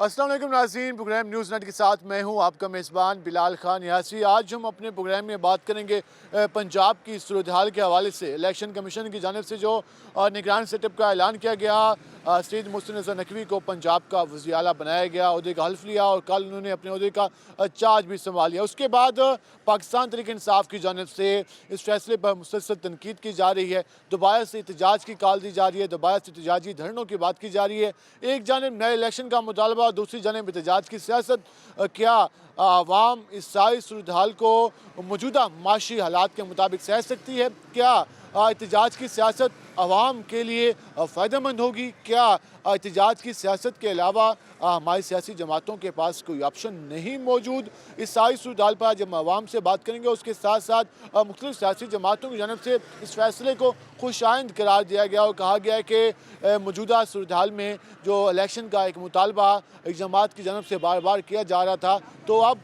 السلام علیکم ناظرین، پروگرام نیوز نیٹ کے ساتھ میں ہوں آپ کا میزبان بلال خان یاسری۔ آج ہم اپنے پروگرام میں بات کریں گے پنجاب کی صورتحال کے حوالے سے۔ الیکشن کمیشن کی جانب سے جو نگران سیٹ اپ کا اعلان کیا گیا، سید محسن نذیر نقوی کو پنجاب کا وزیر اعلیٰ بنایا گیا، عہدے کا حلف لیا اور کل انہوں نے اپنے عہدے کا چارج بھی سنبھال لیا۔ اس کے بعد پاکستان تحریک انصاف کی جانب سے اس فیصلے پر مسلسل تنقید کی جا رہی ہے، دوبارہ سے احتجاج کی کال دی جا رہی ہے، دوبارہ سے احتجاجی دھرنوں کی بات کی جا رہی ہے۔ ایک جانب نئے الیکشن کا مطالبہ اور دوسری جانب احتجاج کی سیاست۔ کیا عوام اس ساری صورتحال کو موجودہ معاشی حالات کے مطابق سہ سکتی ہے؟ کیا احتجاج کی سیاست عوام کے لیے فائدہ مند ہوگی؟ کیا احتجاج کی سیاست کے علاوہ ہماری سیاسی جماعتوں کے پاس کوئی آپشن نہیں موجود؟ اس ساری صورتحال پر جب ہم عوام سے بات کریں گے، اس کے ساتھ ساتھ مختلف سیاسی جماعتوں کی جانب سے اس فیصلے کو خوش آئند قرار دیا گیا اور کہا گیا ہے کہ موجودہ صورتحال میں جو الیکشن کا ایک مطالبہ ایک جماعت کی جانب سے بار بار کیا جا رہا تھا، تو اب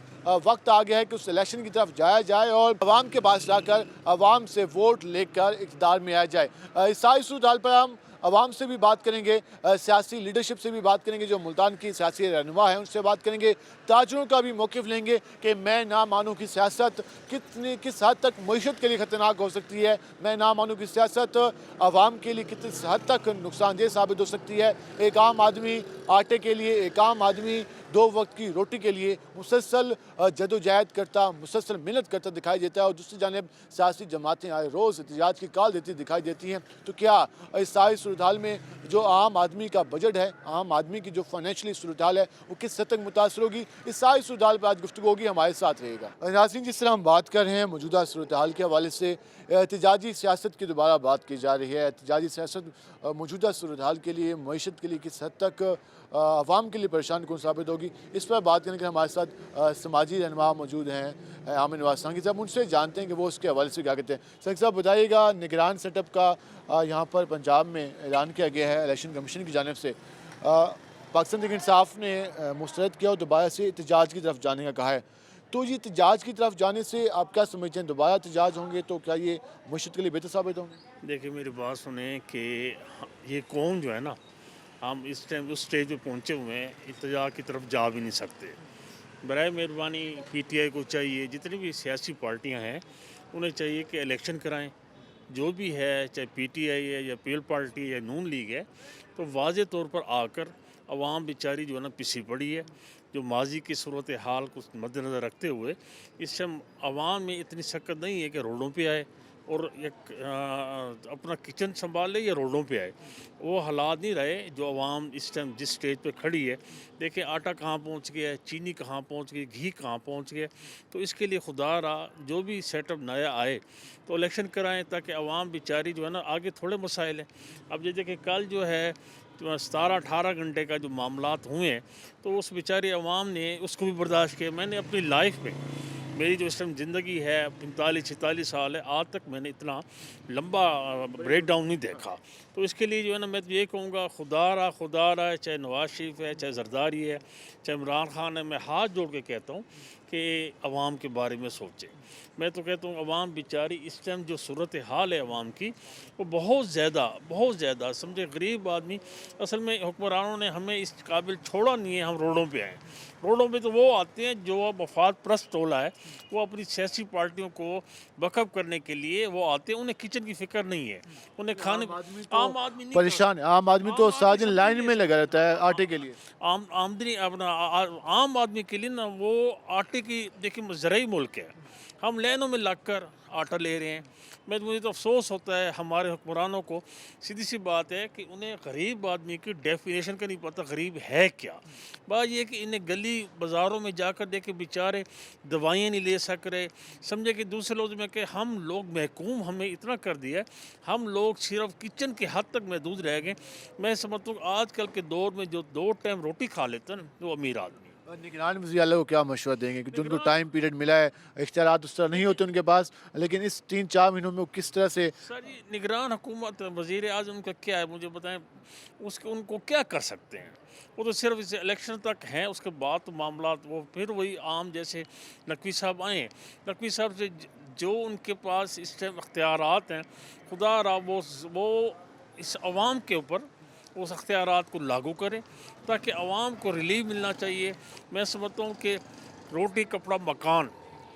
وقت آ گیا ہے کہ اس الیکشن کی طرف جایا جائے اور عوام کے پاس جا کر عوام سے ووٹ لے کر اقتدار میں آیا جائے۔ اس ساری صورتحال پر ہم عوام سے بھی بات کریں گے، سیاسی لیڈرشپ سے بھی بات کریں گے، جو ملتان کی سیاسی رہنما ہیں ان سے بات کریں گے، تاجروں کا بھی موقف لیں گے کہ میں نہ مانوں کی سیاست کس حد تک معیشت کے لیے خطرناک ہو سکتی ہے، میں نہ مانوں کی سیاست عوام کے لیے کس حد تک نقصان دہ ثابت ہو سکتی ہے۔ ایک عام آدمی آٹے کے لیے، ایک عام آدمی 2 وقت کی روٹی کے لیے مسلسل جدوجہد کرتا، مسلسل محنت کرتا دکھائی دیتا ہے، اور دوسری جانب سیاسی جماعتیں آئے روز احتجاج کی کال دیتی دکھائی دیتی ہیں۔ تو کیا اس ساری صورتحال میں جو عام آدمی کا بجٹ ہے، عام آدمی کی جو فائنینشلی صورتحال ہے، وہ کس حد تک متاثر ہوگی؟ اس ساری صورتحال پر آج گفتگو ہوگی، ہمارے ساتھ رہے گا۔ ناظرین، جس طرح ہم بات کر رہے ہیں موجودہ صورتحال کے حوالے سے، احتجاجی سیاست کی دوبارہ بات کی جا رہی ہے۔ احتجاجی سیاست موجودہ صورتحال کے لیے، معیشت کے لیے کس حد تک عوام کے لیے پریشان کن ثابت ہوگی، اس پر بات کرنے کے ہمارے ساتھ سماجی رہنما موجود ہیں، عامر نواز سانگی صاحب۔ ان سے جانتے ہیں کہ وہ اس کے حوالے سے کیا کہتے ہیں۔ سانگی صاحب بتائیے گا، نگران سیٹ اپ کا یہاں پر پنجاب میں اعلان کیا گیا ہے الیکشن کمیشن کی جانب سے، پاکستان تحریک انصاف نے مسترد کیا اور دوبارہ سے احتجاج کی طرف جانے کا کہا ہے، تو یہ احتجاج کی طرف جانے سے آپ کیا سمجھتے ہیں؟ دوبارہ احتجاج ہوں گے تو کیا یہ معیشت کے لیے بہتر ثابت ہوں گے؟ دیکھیں، میری بات سنیں کہ یہ قوم جو ہے نا، ہم اس ٹائم اس سٹیج پہ پہنچے ہوئے ہیں، احتجاج کی طرف جا بھی نہیں سکتے۔ برائے مہربانی پی ٹی آئی کو چاہیے، جتنی بھی سیاسی پارٹیاں ہیں انہیں چاہیے کہ الیکشن کرائیں، جو بھی ہے، چاہے پی ٹی آئی ہے یا پیل پارٹی ہے یا نون لیگ ہے، تو واضح طور پر آ کر عوام بیچاری جو ہے نا پسی پڑی ہے، جو ماضی کی صورتحال کو مد نظر رکھتے ہوئے اس ٹائم عوام میں اتنی سکت نہیں ہے کہ روڈوں پہ آئے اور ایک اپنا کچن سنبھال لے یا روڈوں پہ آئے۔ وہ حالات نہیں رہے جو عوام اس ٹائم جس سٹیج پہ کھڑی ہے۔ دیکھیں، آٹا کہاں پہنچ گیا ہے، چینی کہاں پہنچ گئی، گھی کہاں پہنچ گیا۔ تو اس کے لیے خدا را جو بھی سیٹ اپ نیا آئے تو الیکشن کرائیں، تاکہ عوام بیچاری جو ہے نا، آگے تھوڑے مسائل ہیں۔ اب یہ دیکھیں، کل جو ہے 17-18 گھنٹے کا جو معاملات ہوئے ہیں، تو اس بیچاری عوام نے اس کو بھی برداشت کیا۔ میں نے اپنی لائف میں، میری جو اس ٹائم زندگی ہے 45-46 سال ہے، آج تک میں نے اتنا لمبا بریک ڈاؤن نہیں دیکھا۔ تو اس کے لیے جو ہے نا، میں تو یہ کہوں گا، خدا را، چاہے نواز شریف ہے، چاہے زرداری ہے، چاہے عمران خان ہے، میں ہاتھ جوڑ کے کہتا ہوں کہ عوام کے بارے میں سوچیں۔ میں تو کہتا ہوں عوام بیچاری اس ٹائم جو صورتحال ہے عوام کی، وہ بہت زیادہ سمجھے، غریب آدمی، اصل میں حکمرانوں نے ہمیں اس قابل چھوڑا نہیں ہے ہم روڈوں پہ آئیں۔ روڈوں پہ تو وہ آتے ہیں جو مفاد پرست ٹولہ ہے، وہ اپنی سیاسی پارٹیوں کو بکپ کرنے کے لیے وہ آتے ہیں، انہیں کچن کی فکر نہیں ہے، انہیں کھانے، عام آدمی نہیں پریشان ہے، عام آدمی تو سارے دن لائن میں لگا رہتا ہے آٹے کے لیے۔ آمدنی اپنا عام آدمی کے لیے نا، وہ آٹے کی، دیکھیں زرعی ملک ہے، ہم لائنوں میں لگ کر آٹا لے رہے ہیں۔ مجھے تو افسوس ہوتا ہے ہمارے حکمرانوں کو، سیدھی سی بات ہے کہ انہیں غریب آدمی کی ڈیفینیشن کا نہیں پتہ غریب ہے کیا۔ بات یہ کہ انہیں گلی بازاروں میں جا کر دیکھے بیچارے دوائیں نہیں لے سک رہے، سمجھے کہ دوسرے لوگ میں کہ ہم لوگ محکوم ہمیں اتنا کر دیا ہے، ہم لوگ صرف کچن کے حد تک محدود رہ گئے۔ میں سمجھتا ہوں آج کل کے دور میں جو 2 ٹائم روٹی کھا لیتا ہے نا، وہ امیر آدمی۔ نگران وزیر اعلیٰ کو کیا مشورہ دیں گے کہ جن کو ٹائم پیریڈ ملا ہے، اختیارات اس طرح نہیں ہوتے ان کے پاس، لیکن اس 3-4 مہینوں میں وہ کس طرح سے؟ سر جی، نگران حکومت، وزیر اعظم کا کیا ہے مجھے بتائیں، ان کو کیا کر سکتے ہیں؟ وہ تو صرف اس الیکشن تک ہیں، اس کے بعد تو معاملات وہ پھر وہی عام جیسے نقوی صاحب آئیں، نقوی صاحب سے جو ان کے پاس اس ٹائم اختیارات ہیں، خدا را وہ اس عوام کے اوپر उस अख्तियारात को लागू करें ताकि आवाम को रिलीफ मिलना चाहिए। मैं समझता हूँ कि रोटी कपड़ा मकान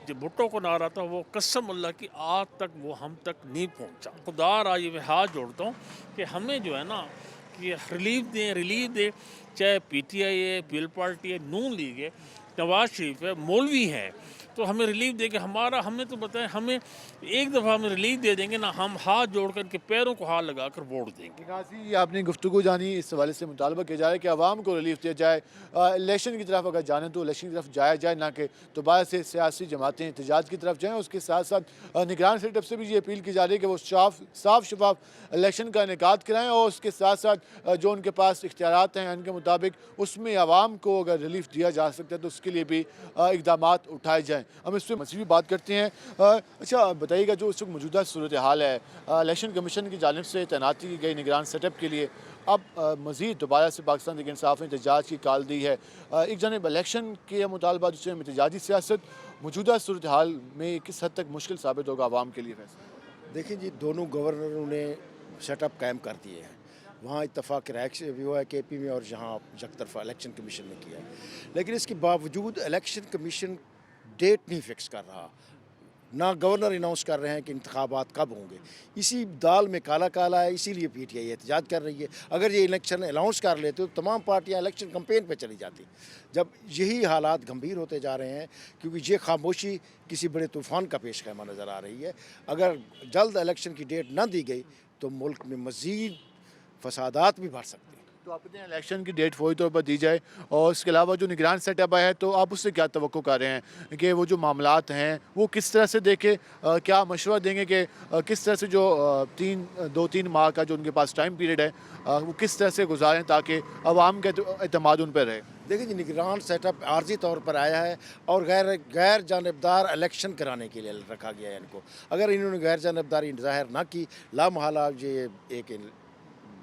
जो भुट्टो को नारा था वो कसम अल्लाह की आज तक वो हम तक नहीं पहुँचा। खुदा आज मैं हाथ जोड़ता हूँ कि हमें जो है ना कि रिलीफ दें, चाहे PTI है, पीपल पार्टी है, नून लीग है, नवाज शरीफ है, मौलवी है, तो हमें रिलीफ दे के हमें तो बताएं, हमें एक दफ़ा हमें रिलीफ दे देंगे ना, हम हाथ जोड़ कर के पैरों को हाथ लगा कर वोट देंगे। गाजी आपने गुफ्तगू जानी, इस हवाले से मुतालबा किया जा रहा है कि आवाम को रिलीफ दिया जाए, इलेक्शन की तरफ अगर जाने तो इलेक्शन की तरफ जाया जाए, ना कि दोबारा से सियासी जमातें एहतजाज की तरफ जाएँ। उसके साथ साथ निगरान सेटअप से भी ये अपील की जा रही है कि वो साफ शफाफ इलेक्शन का इनेकाद कराएँ और उसके साथ साथ जो उनके पास इख्तियारात हैं उनके मुताबिक उसमें आवाम को अगर रिलीफ दिया जा सकता है तो उसके लिए भी इक़दाम उठाए जाएँ। हम इस पर मज़ीद भी बात करते हैं। अच्छा बताइएगा, जो इस वक्त मौजूदा सूरत हाल है, इलेक्शन कमीशन की जानिब से तैनाती की गई निगरान सेटअप के लिए, अब मज़ीद दोबारा से पाकिस्तान तहरीक इंसाफ ने एहतजाज की कॉल दी है। एक जानब इलेक्शन के मुतालबा, दूसरे एहतजाजी सियासत, मौजूदा सूरत हाल में किस हद तक मुश्किल साबित होगा आवाम के लिए फैसला? देखिए जी, दोनों गवर्नरों ने सेटअप कायम कर दिए हैं। वहाँ इत्तफाक राय से भी हुआ है KP में और जहाँ यकतरफा इलेक्शन कमीशन ने किया है। लेकिन इसके बावजूद इलेक्शन कमीशन डेट नहीं फिक्स कर रहा, ना गवर्नर अनाउंस कर रहे हैं कि इंतखाबात कब होंगे। इसी दाल में काला काला है, इसीलिए PTI एहतजाज कर रही है। अगर ये इलेक्शन अनाउंस कर लेते तो तमाम पार्टियां इलेक्शन कैंपेन पे चली जाती। जब यही हालात गंभीर होते जा रहे हैं, क्योंकि ये खामोशी किसी बड़े तूफ़ान का पेश खैमा नज़र आ रही है। अगर जल्द इलेक्शन की डेट न दी गई तो मुल्क में मज़ीद फसादात भी बढ़ सकते हैं। तो अपने इलेक्शन की डेट फौरी तौर पर दी जाए, और इसके अलावा जो निगरान सेटअप है तो आप उससे क्या तवक्को कर रहे हैं कि वो जो मामलात हैं वो किस तरह से देखें, क्या मशवरा देंगे कि किस तरह से जो 2-3 माह का जो उनके पास टाइम पीरियड है वो किस तरह से गुजारें ताकि अवाम का एतमाद उन पर रहे? देखिए जी, निगरान सेटअप आर्जी तौर पर आया है और गैर जानबदार इलेक्शन कराने के लिए रखा गया है इनको। अगर इन्होंने गैर जानबदारी ज़ाहिर ना की, लामहला ये एक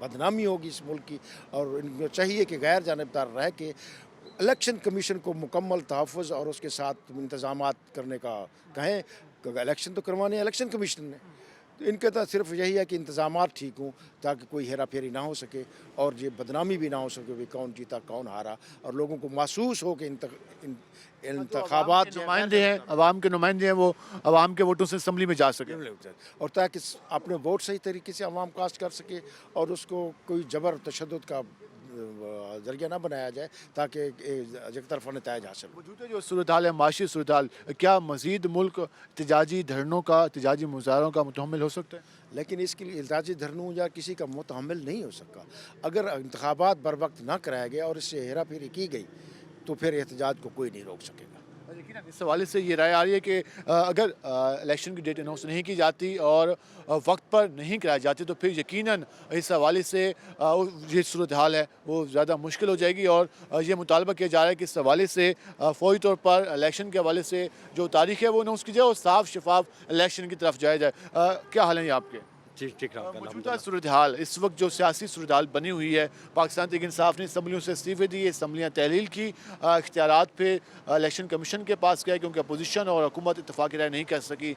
बदनामी होगी इस मुल्क की। और इनको चाहिए कि गैर जानबदार रह के इलेक्शन कमीशन को मुकम्मल तहफ़्फ़ुज़ और उसके साथ इंतज़ामात करने का कहें, क्योंकि इलेक्शन तो करवाने इलेक्शन कमीशन ने। तो इनके तो सिर्फ यही है कि इंतज़ामात ठीक हों ताकि कोई हेरा फेरी ना हो सके और ये बदनामी भी ना हो सके भी कौन जीता कौन हारा, और लोगों को महसूस हो कि इंतखाबात नुमाइंदे हैं, अवाम के नुमाइंदे हैं, वो अवाम के वोटों से असम्बली में जा सके और ताकि अपने वोट सही तरीके से अवाम कास्ट कर सके और उसको कोई जबर तशद्दुद का जरिया ना बनाया जाए ताकि एक तरफा नताइज हासिल हो। मौजूदा जो सूरत हाल है, माशी सूरत हाल, क्या मज़ीद मुल्क एहतजाजी धरनों का, एहतजाजी मुजाहरों का मुतहम्मिल हो सकता है? लेकिन इसके लिए एहतजाजी धरनों या किसी का मुतहम्मिल नहीं हो सकता। अगर इंतखाबात बर वक्त ना कराया गया और इससे हेरा फेरी की गई तो फिर एहतजाज को कोई नहीं रोक सकेगा। लेकिन इस हवाले से ये राय आ रही है कि अगर इलेक्शन की डेट अनाउंस नहीं की जाती और वक्त पर नहीं कराई जाती तो फिर यकीनन इस हवाले से ये सूरत हाल है वो ज़्यादा मुश्किल हो जाएगी। और ये मुतालबा किया जा रहा है कि इस हवाले से फ़ौरी तौर पर इलेक्शन के हवाले से जो तारीख है वो अनाउंस की जाए और साफ शफाफ इलेक्शन की तरफ जाया जाए। क्या हाल है ये आपके? ठीक ठीक मौजूदा सूरत हाल, इस वक्त जो सियासी सूरत हाल बनी हुई है, पाकिस्तान तहरीक इंसाफ ने असम्बलियों से इस्तीफ़े दिए, असम्बलियाँ तहलील की, इख्तियारात पे इलेक्शन कमीशन के पास गए क्योंकि अपोजिशन और हुकूमत इत्तफाक़ी राय नहीं कर सकी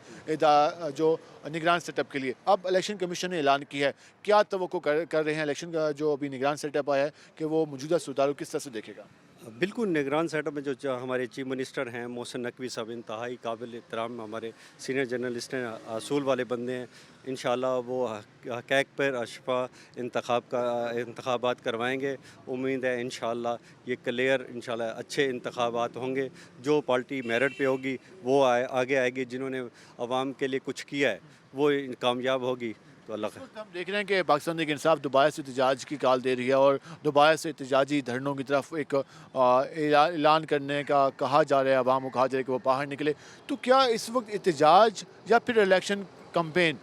जो निगरान सेटअप के लिए। अब इलेक्शन कमीशन ने ऐलान किया है, क्या तवक्को कर रहे हैं इलेक्शन का जो अभी निगरान सेटअप आया है कि वो मौजूदा सूरत हाल को किस तरह से देखेगा? बिल्कुल, निगरान सेटअप में जो हमारे चीफ मिनिस्टर हैं मोहसिन नकवी साहब इंतहाई काबिल एहतराम हमारे सीनियर जर्नलिस्ट हैं, असूल वाले बंदे हैं। इंशाल्लाह वो हक़ैक़ पर अशफा इंतखाबात करवाएंगे। उम्मीद है इंशाल्लाह ये क्लियर इंशाल्लाह अच्छे इंतखाबात होंगे। जो पार्टी मेरिट पे होगी वो आगे आएगी, जिन्होंने आवाम के लिए कुछ किया है वो कामयाब होगी। तो अल्लाह का हम देख रहे हैं कि पाकिस्तान तहरीक इंसाफ दोबारा से एहतजाज की कॉल दे रही है और दोबारा से एहतजाजी धरनों की तरफ एक ऐलान करने का कहा जा रहा है, आवाम को कहा जा रहा है कि वो बाहर निकले। तो क्या इस वक्त एहतजाज या फिर इलेक्शन कैंपेन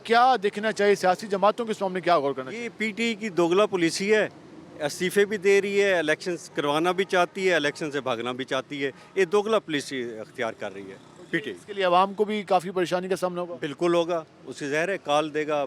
क्या देखना चाहिए? सियासी जमातों के सामने क्या गौर करना चाहिए? ये PTI की दोगला पॉलिसी है, इस्तीफ़े भी दे रही है, इलेक्शन करवाना भी चाहती है, इलेक्शन से भागना भी चाहती है। ये दोगला पॉलिसी अख्तियार कर रही है। पीटीआई। इसके लिए आवाम को भी काफ़ी परेशानी का सामना होगा। बिल्कुल होगा, उसकी ज़ाहिर है कॉल देगा,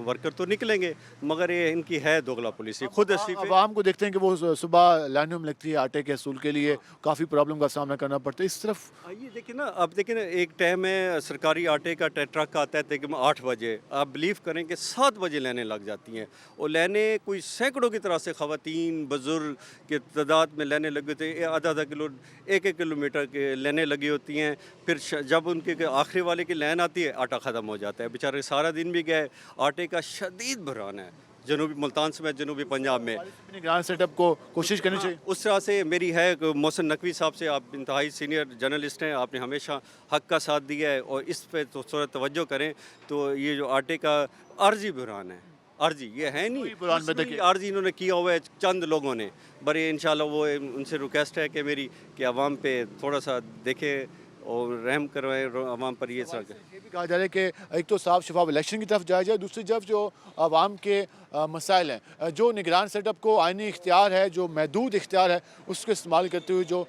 वर्कर तो निकलेंगे, मगर ये इनकी है दोगला पॉलिसी। खुद इस्तीफे आवाम को देखते हैं कि वो सुबह लाइनों में लगती है आटे के असूल के लिए, काफ़ी प्रॉब्लम का सामना करना पड़ता है। इस तरफ ये देखिए ना, अब देखिए ना, एक टाइम में सरकारी आटे का ट्रक आता है तकरीबन 8 बजे, आप बिलीव करें कि 7 बजे लाइनें लग जाती हैं, और लाइनें कोई सैकड़ों की तरह से ख़वातीन बुज़ुर्ग की तादाद में लाइनें लगी होती हैं, आधा किलो 1-1 किलोमीटर की लाइनें लगी होती हैं। फिर जब उनके आखिरी वाले की लाइन आती है, आटा ख़त्म हो जाता है, बेचारे सारा दिन भी गए। आटे का शदीद बहरान है जनूबी मुल्तान समेत जनूबी पंजाब में। निगरान सेटअप को कोशिश करनी चाहिए। उस तरह से मेरी है कि मोहसिन नकवी साहब से, आप इंतहाई सीनियर जर्नलिस्ट हैं, आपने हमेशा हक़ का साथ दिया है, और इस पे तो थोड़ा तवज्जो करें। तो ये जो आटे का आर्जी बहरान है, आर्जी ये है नहीं, बहरान में इसमें आर्जी इन्होंने किया हुआ है चंद लोगों ने। बड़े इंशाल्लाह वो उनसे रिक्वेस्ट है कि मेरी कि आवाम पे थोड़ा सा देखें और रहम करवाएं आवाम पर। ये सब ये भी कहा जा रहा है कि एक तो साफ शफाफ इलेक्शन की तरफ जाया जाए, दूसरी तरफ जो आवाम के मसाइल हैं, जो निगरान सेटअप को आइनी इख्तियार है, जो महदूद इख्तियार है, उसको इस्तेमाल करते हुए, जो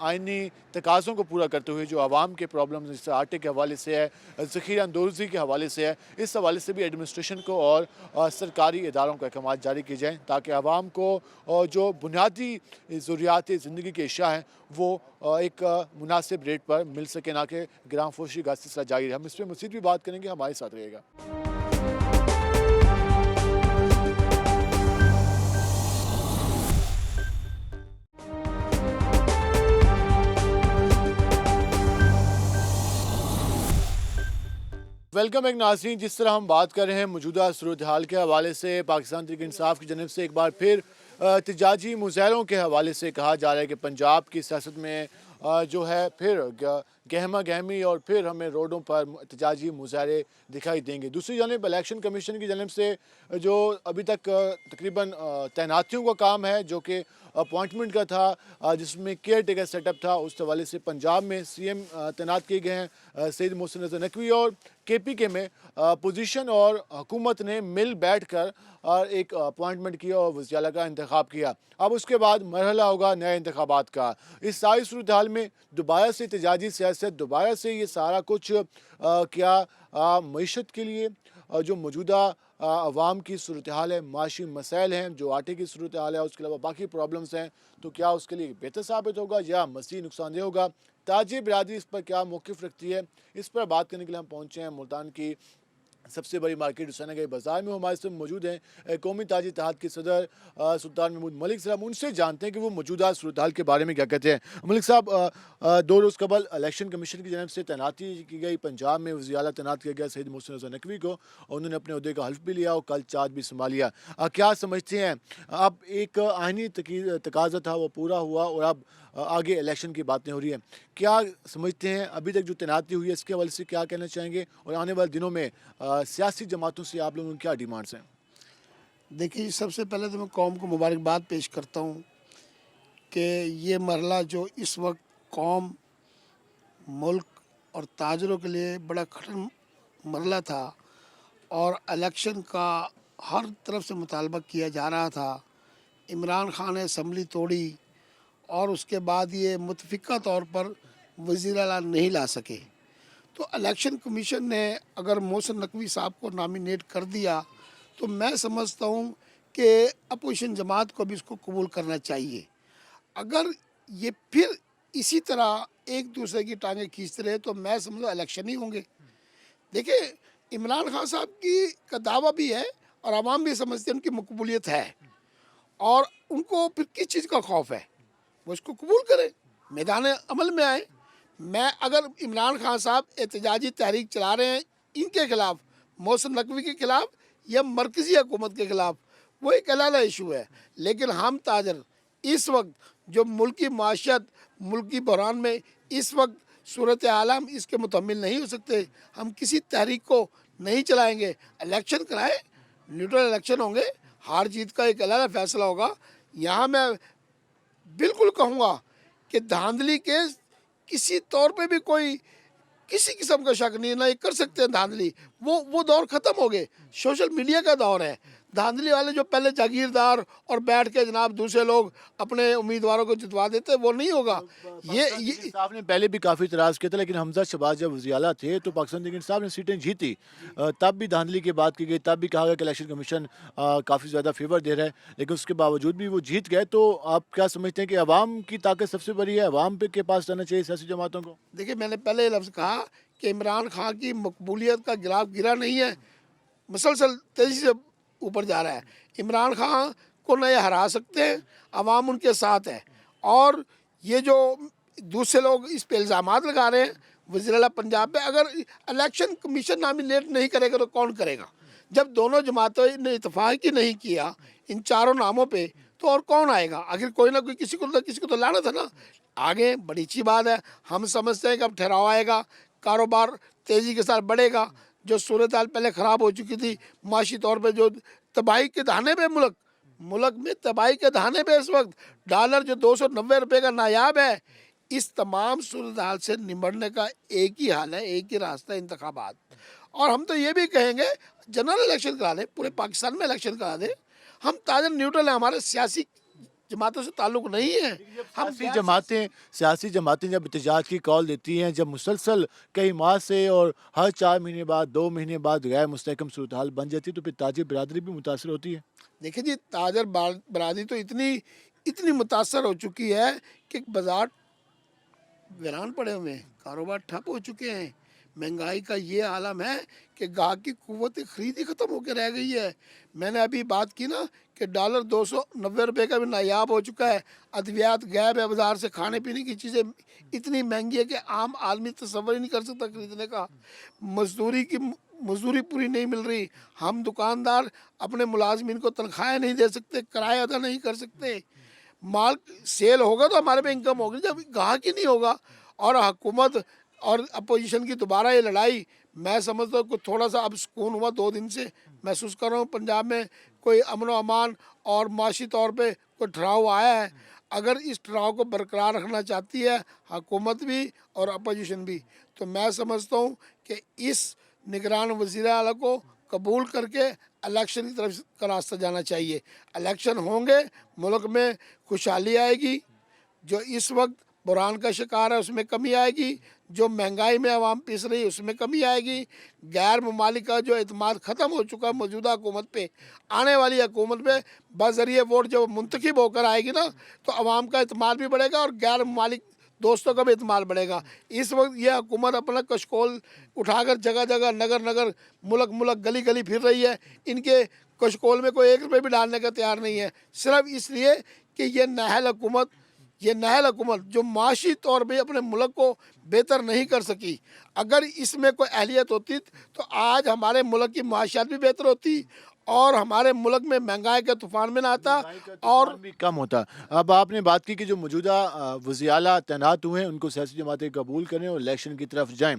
आइनी तकाज़ों को पूरा करते हुए, जो आवाम के प्रॉब्लम जैसे आटे के हवाले से है, ज़ख़ीरा अंदोज़ी के हवाले से है, इस हवाले से भी एडमिनिस्ट्रेशन को और सरकारी इदारों को अहकामात जारी किए जाएँ, ताकि आवाम को जो बुनियादी ज़रूरियात ज़िंदगी की अशिया हैं वो एक मुनासिब रेट पर मिल सके, ना कि गिराम फरोशी का सिलसिला जारी है। हम इस पर मज़ीद भी बात करेंगे, हमारे साथ रहेगा। वेलकम। एक नाज़रीन, जिस तरह हम बात कर रहे हैं मौजूदा सूरत हाल के हवाले से, पाकिस्तान तहरीक इंसाफ की जानिब से एक बार फिर एहतजाजी मुज़ाहरों के हवाले से कहा जा रहा है कि पंजाब की सियासत में जो है फिर गहमा गहमी, और फिर हमें रोडों पर एहतजाजी मुज़ाहरे दिखाई देंगे। दूसरी जानिब इलेक्शन कमीशन की जानिब से जो अभी तक तकरीबन तैनातियों का काम है, जो कि अपॉइंटमेंट का था, जिसमें केयर टेकर सेटअप था, उस हवाले से पंजाब में CM तैनात किए गए हैं सैयद मोहसिन रज़ा नकवी, और KPK में पोजीशन और हुकूमत ने मिल बैठ कर एक अपॉइंटमेंट किया और वज़ीर आला का इंतखाब किया। अब उसके बाद मरहला होगा नए इंतखाबात का। इस सारी सूरत हाल में दोबारा से एहतजाजी सियासत, दोबारा से ये सारा कुछ क्या मईशत के लिए जो मौजूदा अवाम की सूरत हाल है, माशी मसाइल हैं, जो आटे की सूरत हाल है, उसके अलावा बाकी प्रॉब्लम्स हैं, तो क्या उसके लिए बेहतर साबित होगा या मज़ीद नुकसानदेह होगा? ताजी बिरादरी इस पर क्या मौक़िफ़ रखती है, इस पर बात करने के लिए हम पहुँचे हैं मुल्तान की सबसे बड़ी मार्केट हुसैनागंज बाज़ार में। हमारे साथ मौजूद हैं कौमी ताजी इत्तेहाद के सदर सुल्तान महमूद मलिक साहब। उनसे जानते हैं कि वो मौजूदा सूरत हाल के बारे में क्या कहते हैं। मलिक साहब, 2 रोज़ कबल इलेक्शन कमीशन की जानिब से तैनाती की गई, पंजाब में वज़ीर आला तैनात किया गया सैयद मोहसिन रज़ा नकवी को, और उन्होंने अपने अहदे का हल्फ भी लिया और कल चार्ज भी संभालिया। क्या समझते हैं, अब एक आइनी तकाज़ा था वो पूरा हुआ और अब आगे इलेक्शन की बातें हो रही हैं, क्या समझते हैं अभी तक जो तैनाती हुई है इसके हवाले से क्या कहना चाहेंगे, और आने वाले दिनों में सियासी जमातों से आप लोगों की क्या डिमांड्स हैं? देखिए, सबसे पहले तो मैं कौम को मुबारकबाद पेश करता हूँ कि ये मरला जो इस वक्त कौम, मुल्क और ताजरों के लिए बड़ा कठिन मरला था, और इलेक्शन का हर तरफ से मुतालबा किया जा रहा था। इमरान खान ने असम्बली तोड़ी और उसके बाद ये मुतफ़िका तौर पर वज़ीर आला नहीं ला सके, तो इलेक्शन कमीशन ने अगर मोहसिन नकवी साहब को नॉमिनेट कर दिया तो मैं समझता हूँ कि अपोजिशन जमात को भी इसको कबूल करना चाहिए। अगर ये फिर इसी तरह एक दूसरे की टांगें खींचते रहे तो मैं समझता इलेक्शन ही होंगे। देखिए, इमरान खान साहब की का दावा भी है और आवाम भी समझते हैं उनकी मकबूलियत है, और उनको फिर किस चीज़ का खौफ है, वो इसको कबूल करें, मैदान अमल में आए। मैं अगर इमरान खान साहब एहतजाजी तहरीक चला रहे हैं इनके खिलाफ, मोहसिन नकवी के खिलाफ या मरकज़ी हुकूमत के खिलाफ, वो एक अलग इशू है। लेकिन हम ताजर इस वक्त जो मुल्की माशियत, मुल्की बहरान में इस वक्त सूरत आलम, इसके मुतहम्मिल नहीं हो सकते। हम किसी तहरीक को नहीं चलाएँगे। इलेक्शन कराएँ, न्यूट्रल इलेक्शन होंगे, हार जीत का एक अलग फैसला होगा। यहाँ मैं बिल्कुल कहूँगा कि धांधली के किसी तौर पे भी कोई किसी किस्म का शक नहीं, ना ये कर सकते हैं धांधली। वो दौर ख़त्म हो गए। सोशल मीडिया का दौर है, धांधली वाले जो पहले जागीरदार और बैठ के जनाब दूसरे लोग अपने उम्मीदवारों को जितवा देते, वो नहीं होगा। ये इंसाफ ने पहले भी काफ़ी इतराज़ किया था, लेकिन हमजा शहबाज जब वज़ीर-ए-आला थे तो पाकिस्तान तहरीक इंसाफ ने सीटें जीती। तब भी धांधली की बात की गई, तब भी कहा गया कि इलेक्शन कमीशन काफ़ी ज़्यादा फेवर दे रहा है, लेकिन उसके बावजूद भी वो जीत गए। तो आप क्या समझते हैं कि अवाम की ताकत सबसे बड़ी है, अवाम के पास रहना चाहिए सियासी जमातों को? देखिए, मैंने पहले ये लफ्ज़ कहा कि इमरान खान की मकबूलियत का गिराफ गिरा नहीं है, मुसलसल तेज़ी से ऊपर जा रहा है। इमरान खान को न ये हरा सकते हैं, अवाम उनके साथ है। और ये जो दूसरे लोग इस पे इल्ज़ामात लगा रहे हैं वज़ीर-ए-आला पंजाब पे, अगर इलेक्शन कमीशन नॉमिनेट नहीं करेगा तो कौन करेगा? जब दोनों जमातों ने इत्तेफाक ही नहीं किया इन चारों नामों पे, तो और कौन आएगा? आखिर कोई ना कोई किसी को तो लाना था ना। आगे बड़ी अच्छी बात है, हम समझते हैं कि अब ठहराव आएगा, कारोबार तेज़ी के साथ बढ़ेगा। जो सूरत हाल पहले ख़राब हो चुकी थी माशी तौर पे, जो तबाही के दहाने पे मुल्क में तबाही के दहाने पे इस वक्त डॉलर जो 290 रुपये का नायाब है, इस तमाम सूरत हाल से निमटने का एक ही हाल है, एक ही रास्ता है, इंतखाबात। और हम तो ये भी कहेंगे जनरल इलेक्शन करा दें, पूरे पाकिस्तान में इलेक्शन करा दें। हम ताज़ा न्यूट्रल हैं, हमारे सियासी जमातों से ताल्लुक़ नहीं है। हम सियासी जमातें जब एहतजाज की कॉल देती हैं, जब मुसलसल कई माह से और हर 4 महीने बाद 2 महीने बाद गैर मुस्तहकम सूरत हाल बन जाती है, तो फिर ताजिर बिरादरी भी मुतासर होती है। देखिए जी, ताजर बरादरी तो इतनी मुतासर हो चुकी है कि बाजार वीरान पड़े हुए हैं, कारोबार ठप हो चुके हैं। महंगाई का ये आलम है कि गाहक की कुव्वत खरीद ही ख़त्म होकर रह गई है। मैंने अभी बात की ना कि डॉलर 290 रुपये का भी नायाब हो चुका है। अद्वियात गायब है बाज़ार से, खाने पीने की चीज़ें इतनी महंगी है कि आम आदमी तसव्वुर ही नहीं कर सकता खरीदने का। मजदूरी पूरी नहीं मिल रही। हम दुकानदार अपने मुलाजमीन को तनख्वाहें नहीं दे सकते, किराया अदा नहीं कर सकते। माल सेल होगा तो हमारे पे इनकम होगी, जब गाहक ही नहीं होगा। और हुकूमत और अपोजिशन की दोबारा ये लड़ाई, मैं समझता हूँ कि थोड़ा सा अब सुकून हुआ, 2 दिन से महसूस कर रहा हूँ पंजाब में कोई अमन व अमान और माशी तौर पे कोई ठहराव आया है। अगर इस ठहराव को बरकरार रखना चाहती है हुकूमत भी और अपोजिशन भी, तो मैं समझता हूँ कि इस निगरान वज़ीर-ए-आला को कबूल करके इलेक्शन की तरफ का रास्ता जाना चाहिए। इलेक्शन होंगे, मुल्क में खुशहाली आएगी। जो इस वक्त बुरान का शिकार है उसमें कमी आएगी, जो महंगाई में आवाम पीस रही है उसमें कमी आएगी। गैर ममालिक का जो एतमाद ख़त्म हो चुका है मौजूदा हुकूमत पे, आने वाली हुकूमत पे बज़रिए वोट जब मुंतखब होकर आएगी ना, तो आवाम का एतमाद भी बढ़ेगा और गैर ममालिक दोस्तों का भी एतमाद बढ़ेगा। इस वक्त यह हुकूमत अपना कशकोल उठाकर जगह जगह नगर मुल्क गली गली फिर रही है। इनके कशकोल में कोई 1 रुपये भी डालने का तैयार नहीं है, सिर्फ इसलिए कि ये नाअहल हुकूमत जो माशी तौर पे अपने मुल्क को बेहतर नहीं कर सकी। अगर इसमें कोई अहलियत होती तो आज हमारे मुल्क की माशियात भी बेहतर होती और हमारे मुल्क में महंगाई का तूफान में ना आता और भी कम होता। अब आपने बात की कि जो मौजूदा वज़ीर-ए-आला तैनात हुए हैं उनको सियासी जमातें कबूल करें और इलेक्शन की तरफ जाएं।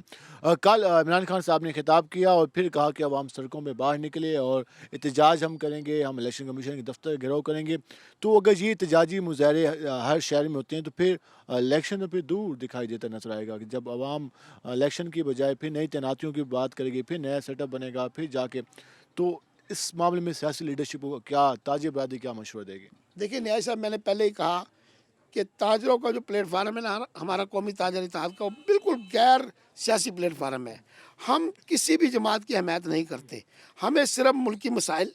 कल इमरान खान साहब ने खिताब किया और फिर कहा कि अवाम सड़कों में बाहर निकले और एहतजाज हम करेंगे, हम इलेक्शन कमीशन के दफ्तर घेराव करेंगे। तो अगर ये एहतजाजी मुजाहरे हर शहर में होते हैं तो फिर इलेक्शन तो फिर दूर दिखाई देता नजर आएगा कि जब अवाम इलेक्शन की बजाय फिर नई तैनातियों की बात करेगी, फिर नया सेटअप बनेगा, फिर जाके तो इस मामले में सियासी लीडरशिप को क्या ताजिर बरादरी क्या मशवरा देगी? देखिए न्याय साहब, मैंने पहले ही कहा कि ताजरों का जो प्लेटफार्म है ना, हमारा कौमी ताजर इत्तेहाद का, बिल्कुल गैर सियासी प्लेटफार्म है। हम किसी भी जमात की हमायत नहीं करते, हमें सिर्फ मुल्की मसाइल,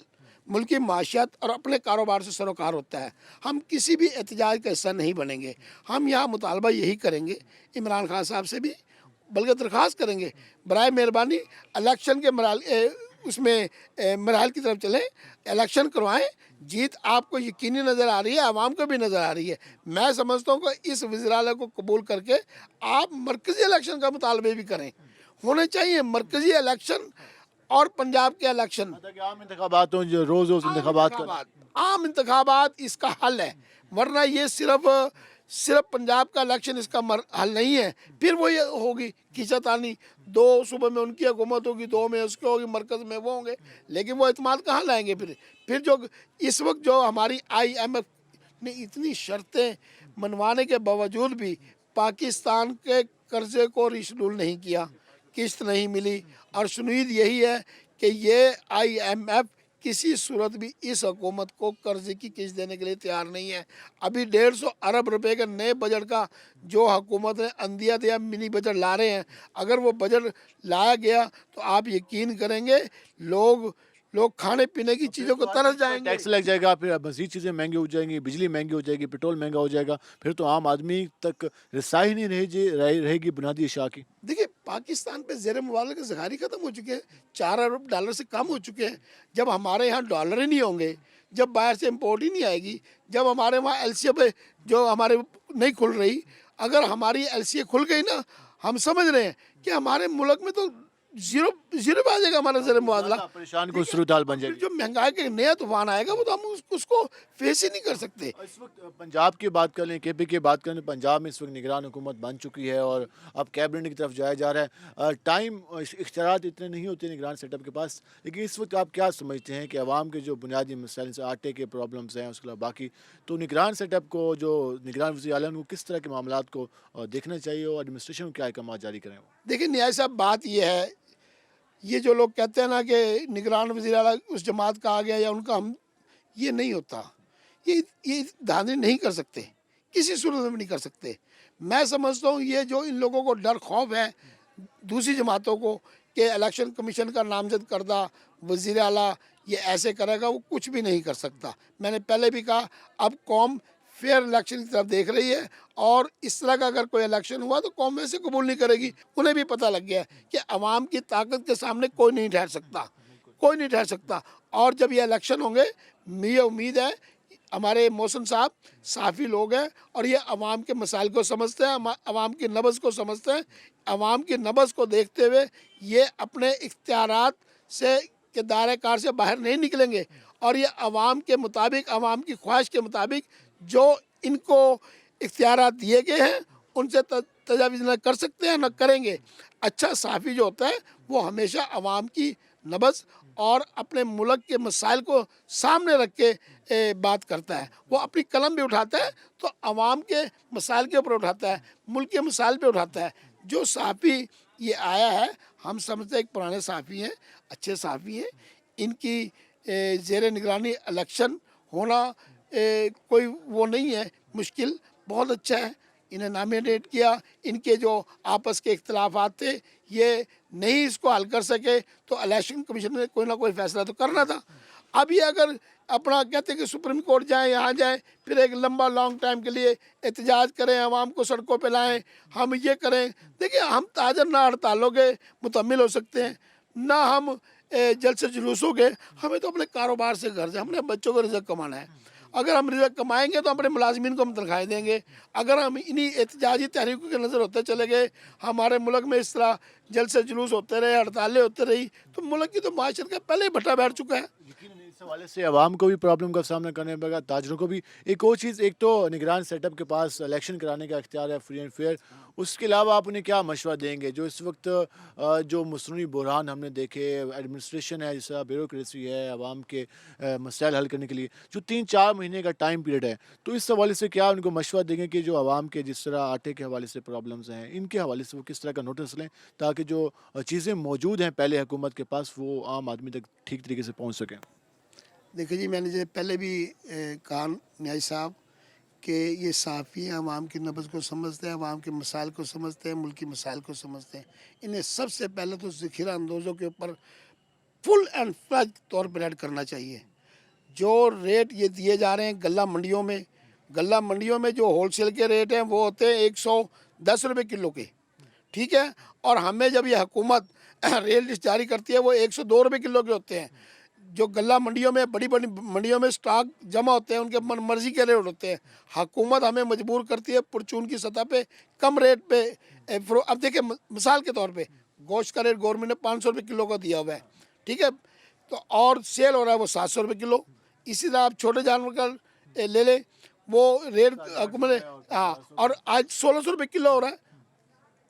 मुल्की माशियत और अपने कारोबार से सरोकार होता है। हम किसी भी एहतजाज का हिस्सा नहीं बनेंगे। हम यहाँ मुतालबा यही करेंगे इमरान खान साहब से भी, बल्कि दरख्वास्त करेंगे बराए मेहरबानी इलेक्शन के मराहल की तरफ चलें, इलेक्शन करवाएं। जीत आपको यकीनी नज़र आ रही है, आवाम को भी नज़र आ रही है। मैं समझता हूँ कि इस वज़ीर-ए-आला को कबूल करके आप मरकज़ी इलेक्शन का मुतालबे भी करें। होने चाहिए मरकज़ी इलेक्शन और पंजाब के इलेक्शन, आम इंतखाबात हों, जो रोज़ आम इंतखाबात इसका हल है। वरना ये सिर्फ पंजाब का इलेक्शन इसका हल नहीं है। फिर वो ये होगी खींचातानी, 2 सूबे में उनकी हुकूमत होगी, 2 में उसकी होगी, मरकज़ में वो होंगे, लेकिन वो एतमाद कहाँ लाएंगे? फिर जो इस वक्त जो हमारी IMF ने इतनी शर्तें मनवाने के बावजूद भी पाकिस्तान के कर्जे को रिशेड्यूल नहीं किया, किस्त नहीं मिली, और सुनीद यही है कि ये IMF किसी सूरत भी इस हुकूमत को कर्जे की किस्त देने के लिए तैयार नहीं है। अभी 150 अरब रुपए के नए बजट का जो हुकूमत ने अंदिया दिया मिनी बजट ला रहे हैं, अगर वो बजट लाया गया तो आप यकीन करेंगे लोग खाने पीने की चीज़ों को तरस जाएंगे। टैक्स लग जाएगा, फिर मज़ीद चीज़ें महंगी हो जाएंगी, बिजली महंगी हो जाएगी, पेट्रोल महंगा हो जाएगा, फिर तो आम आदमी तक रसाई ही नहीं रहेगी बुनियादी अशिया की। देखिए पाकिस्तान पे ज़ेर मुबारक के ज़खारी ख़त्म हो चुके हैं, 4 अरब डॉलर से कम हो चुके हैं। जब हमारे यहाँ डॉलर ही नहीं होंगे, जब बाहर से इम्पोर्ट ही नहीं आएगी, जब हमारे वहाँ एलसीए पे जो हमारे नहीं खुल रही, अगर हमारी एलसीए खुल गई ना, हम समझ रहे हैं कि हमारे मुल्क में तो जीरो जीरो पे आ जाएगा हमारा ज़ेर मुबादला। परेशान को सूरत हाल बन जाएगी। जो महंगाई के नया तूफान आएगा वो तो हम उसको फेस ही नहीं कर सकते। इस वक्त पंजाब की बात कर लें, केपी की बात करें, पंजाब में इस वक्त निगरान हुकूमत बन चुकी है और अब कैबिनेट की तरफ जाया जा रहा है। टाइम इख्तियारात इतने नहीं होते निगरान सेटअप के पास, लेकिन इस वक्त आप क्या समझते हैं कि आवाम के जो बुनियादी मसाइल जैसे आटे के प्रॉब्लम्स हैं, उसके अलावा बाकी, तो निगरान सेटअप को जो निगरान वज़ीर आला को किस तरह के मामलात को देखना चाहिए और एडमिनिस्ट्रेशन को क्या अहकाम जारी करें? देखिए न्याय साहब, बात ये है, ये जो लोग कहते हैं ना कि निगरान वज़ीर आला उस जमात का आ गया या उनका, हम ये नहीं होता। ये धांधली नहीं कर सकते, किसी सूरत में नहीं कर सकते। मैं समझता हूँ ये जो इन लोगों को डर खौफ है दूसरी जमातों को कि इलेक्शन कमीशन का नामजद करदा वज़ीर आला ये ऐसे करेगा, वो कुछ भी नहीं कर सकता। मैंने पहले भी कहा, अब कौम फेयर इलेक्शन की तरफ देख रही है और इस तरह का अगर कोई इलेक्शन हुआ तो कौम वैसे कबूल नहीं करेगी। उन्हें भी पता लग गया है कि अवाम की ताकत के सामने कोई नहीं ठहर सकता, कोई नहीं ठहर सकता। और जब ये इलेक्शन होंगे, मुझे उम्मीद है हमारे मोहसिन साहब साफ़ी लोग हैं और ये अवाम के मसाइल को समझते हैं, अवाम की नब्ज़ को समझते हैं। अवाम की नब्ज़ को देखते हुए ये अपने इख्तियारात से के दायरे कार से बाहर नहीं निकलेंगे और ये अवाम के मुताबिक, अवाम की ख्वाहिश के मुताबिक जो इनको इख्तियारात दिए गए हैं उनसे तजावीज़ न कर सकते हैं, न करेंगे। अच्छा साफ़ी जो होता है वो हमेशा अवाम की नब्ज़ और अपने मुल्क के मसाइल को सामने रख के बात करता है। वो अपनी कलम भी उठाता है तो अवाम के मसाइल के ऊपर उठाता है, मुल्क के मसाइल पे उठाता है। जो साफ़ी ये आया है, हम समझते हैं एक पुराने साफ़ी हैं, अच्छे साफ़ी हैं। इनकी ज़ेर निगरानी इलेक्शन होना कोई वो नहीं है मुश्किल, बहुत अच्छा है। इन्हें नॉमिनेट किया, इनके जो आपस के इख्तिलाफात थे ये नहीं इसको हल कर सके तो इलेक्शन कमीशन ने कोई ना कोई फैसला तो करना था। अब ये अगर अपना कहते कि सुप्रीम कोर्ट जाए, यहाँ जाए, फिर एक लंबा लॉन्ग टाइम के लिए एहतजाज करें, आवाम को सड़कों पे लाएं, हम ये करें। देखिए हम ताजर ना हड़तालों के मुतम्मिल हो सकते हैं, ना हम जल्द से जुलूस हो गए। हमें तो अपने कारोबार से घर से हमने बच्चों को रिज़्क कमाना है। अगर हम रिज़्क कमाएंगे तो अपने मुलाजमीन को हम तनख्वाहें देंगे। अगर हम इन्हीं एहतजाजी तहरीकों के नज़र होते चले गए, हमारे मुल्क में इस तरह जल्द से जुलूस होते रहे, हड़तालें होते रही, तो मुल्क की तो माशरत का पहले ही भट्टा बैठ चुका है। इस हवाले से आवाम को भी प्रॉब्लम का सामना करना पड़ेगा, ताजरों को भी। एक और चीज़, एक तो निगरान सेटअप के पास इलेक्शन कराने का इख्तियार है फ्री एंड फेयर, उसके अलावा आप उन्हें क्या मशवरा देंगे जो इस वक्त जो मसनूई बुरहान हमने देखे, एडमिनिस्ट्रेशन है, जैसा ब्यूरोक्रेसी है, आवाम के मसाइल हल करने के लिए जो 3-4 महीने का टाइम पीरियड है, तो इस हवाले से क्या उनको मशवरा देंगे कि जो आवाम के जिस तरह आटे के हवाले से प्रॉब्लम्स हैं, इनके हवाले से वो किस तरह का नोटिस लें ताकि जो चीज़ें मौजूद हैं पहले हुकूमत के पास वो आम आदमी तक ठीक तरीके से पहुँच सकें? देखिए जी, मैंने जो पहले भी कहा न्याय साहब कि ये साफ़ी हैं, अवाम की नब्ज़ को समझते हैं, अवाम के मसाइल को समझते हैं, मुल्की मसाइल को समझते हैं। इन्हें सबसे पहले तो ज़ख़ीरा अंदोज़ों के ऊपर फुल एंड फ्लैज तौर पर रेड करना चाहिए। जो रेट ये दिए जा रहे हैं गल्ला मंडियों में जो होलसेल के रेट हैं वो होते हैं 110 रुपये किलो के, ठीक है। और हमें जब ये हुकूमत रेल लिस्ट जारी करती है वो 102 रुपये किलो के होते हैं। जो गल्ला मंडियों में, बड़ी बड़ी मंडियों में स्टॉक जमा होते हैं, उनके मन मर्जी के रेट होते हैं। हुकूमत हमें मजबूर करती है परचून की सतह पे कम रेट पे। अब देखिए मिसाल के तौर पे गोश्त का रेट गवर्नमेंट ने 500 रुपये किलो का दिया हुआ है, ठीक है, तो और सेल हो रहा है वो 700 रुपये किलो। इसी तरह आप छोटे जानवर का ले लें, वो रेट हुकूमत ने, हाँ, और आज 1600 रुपये किलो हो रहा है।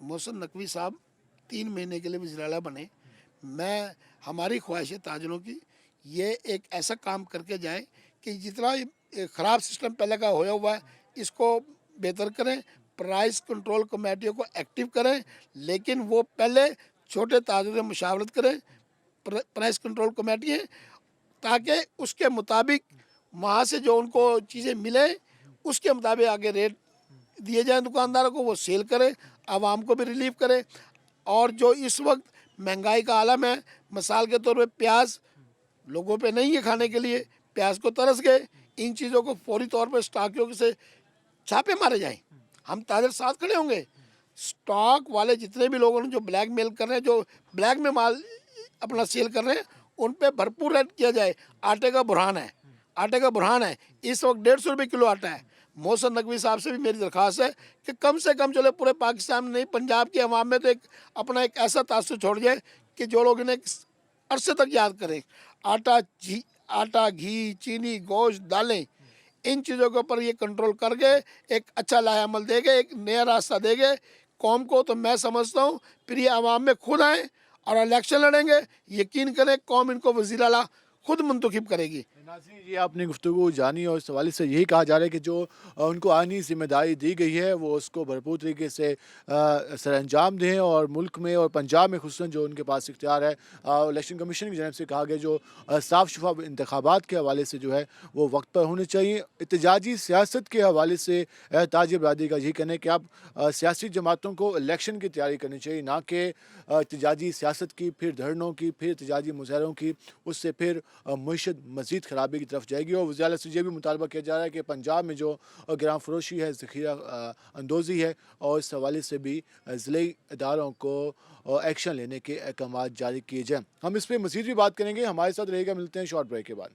मोहसिन नकवी साहब 3 महीने के लिए वज़ीर आला बने। हमारी ख्वाहिश है ताजरों की, ये एक ऐसा काम करके जाए कि जितना ख़राब सिस्टम पहले का होया हुआ है इसको बेहतर करें, प्राइस कंट्रोल कमेटियों को एक्टिव करें, लेकिन वो पहले छोटे ताजरों से मुशावरत करें। प्राइस कंट्रोल कमेटी है, ताकि उसके मुताबिक वहाँ से जो उनको चीज़ें मिले उसके मुताबिक आगे रेट दिए जाएं दुकानदारों को, वो सेल करे, आवाम को भी रिलीफ करे। और जो इस वक्त महंगाई का आलम है, मिसाल के तौर पे प्याज लोगों पे नहीं है खाने के लिए, प्याज को तरस गए, इन चीज़ों को फौरी तौर पे स्टॉकियों से छापे मारे जाएं, हम ताजर साथ खड़े होंगे। स्टॉक वाले जितने भी लोगों ने जो ब्लैक मेल कर रहे हैं, जो ब्लैक में माल अपना सेल कर रहे हैं, उन पे भरपूर रेट किया जाए। आटे का बुरहान है, आटे का बुरहान है, इस वक्त 150 रुपये किलो आटा है। मोहसिन नकवी साहब से भी मेरी दरख्वास्त है कि कम से कम चले पूरे पाकिस्तान में नहीं, पंजाब की अवाम में तो एक अपना एक ऐसा तासुर छोड़ जाए कि जो लोग इन्हें अरसे तक याद करें। आटा, घी, चीनी, गोश्त, दालें, इन चीज़ों के ऊपर ये कंट्रोल करके एक अच्छा लाहेअमल देंगे, एक नया रास्ता देंगे कौम को। तो मैं समझता हूँ फिर ये आवाम में खुद आएँ और इलेक्शन लड़ेंगे, यकीन करें कौम इनको वज़ीर आला खुद मुंतखब करेगी। नाज़रीन, ये आपने गुफ्तगू जानी और इस हवाले से यही कहा जा रहा है कि जो उनको आनी जिम्मेदारी दी गई है वो उसको भरपूर तरीके से सर अंजाम दें और मुल्क में और पंजाब में खुसूसन जो उनके पास इख्तियार है इलेक्शन कमीशन की जानब से कहा गया जो साफ शफाफ इंतखाबात के हवाले से जो है वो वक्त पर होने चाहिए। एहतजाजी सियासत के हवाले से ताज बरादरी का यही कहना है कि आप सियासी जमातों को इलेक्शन की तैयारी करनी चाहिए, ना कि एहतजाजी सियासत की, फिर धरनों की, फिर एहतजाजी मुजाहरों की, उससे फिर मईशत मज़ीद ख़राबी की तरफ जाएगी। और वज़ीर आला से ये भी मुतालबा किया जा रहा है कि पंजाब में जो गिराम फरोशी है, ज़ख़ीरा अंदोज़ी है, और इस हवाले से भी ज़िले इदारों को एक्शन लेने के अहकाम जारी किए जाएँ। हम इस पर मज़ीद भी बात करेंगे, हमारे साथ रहेगा। मिलते हैं शॉर्ट ब्रेक के बाद।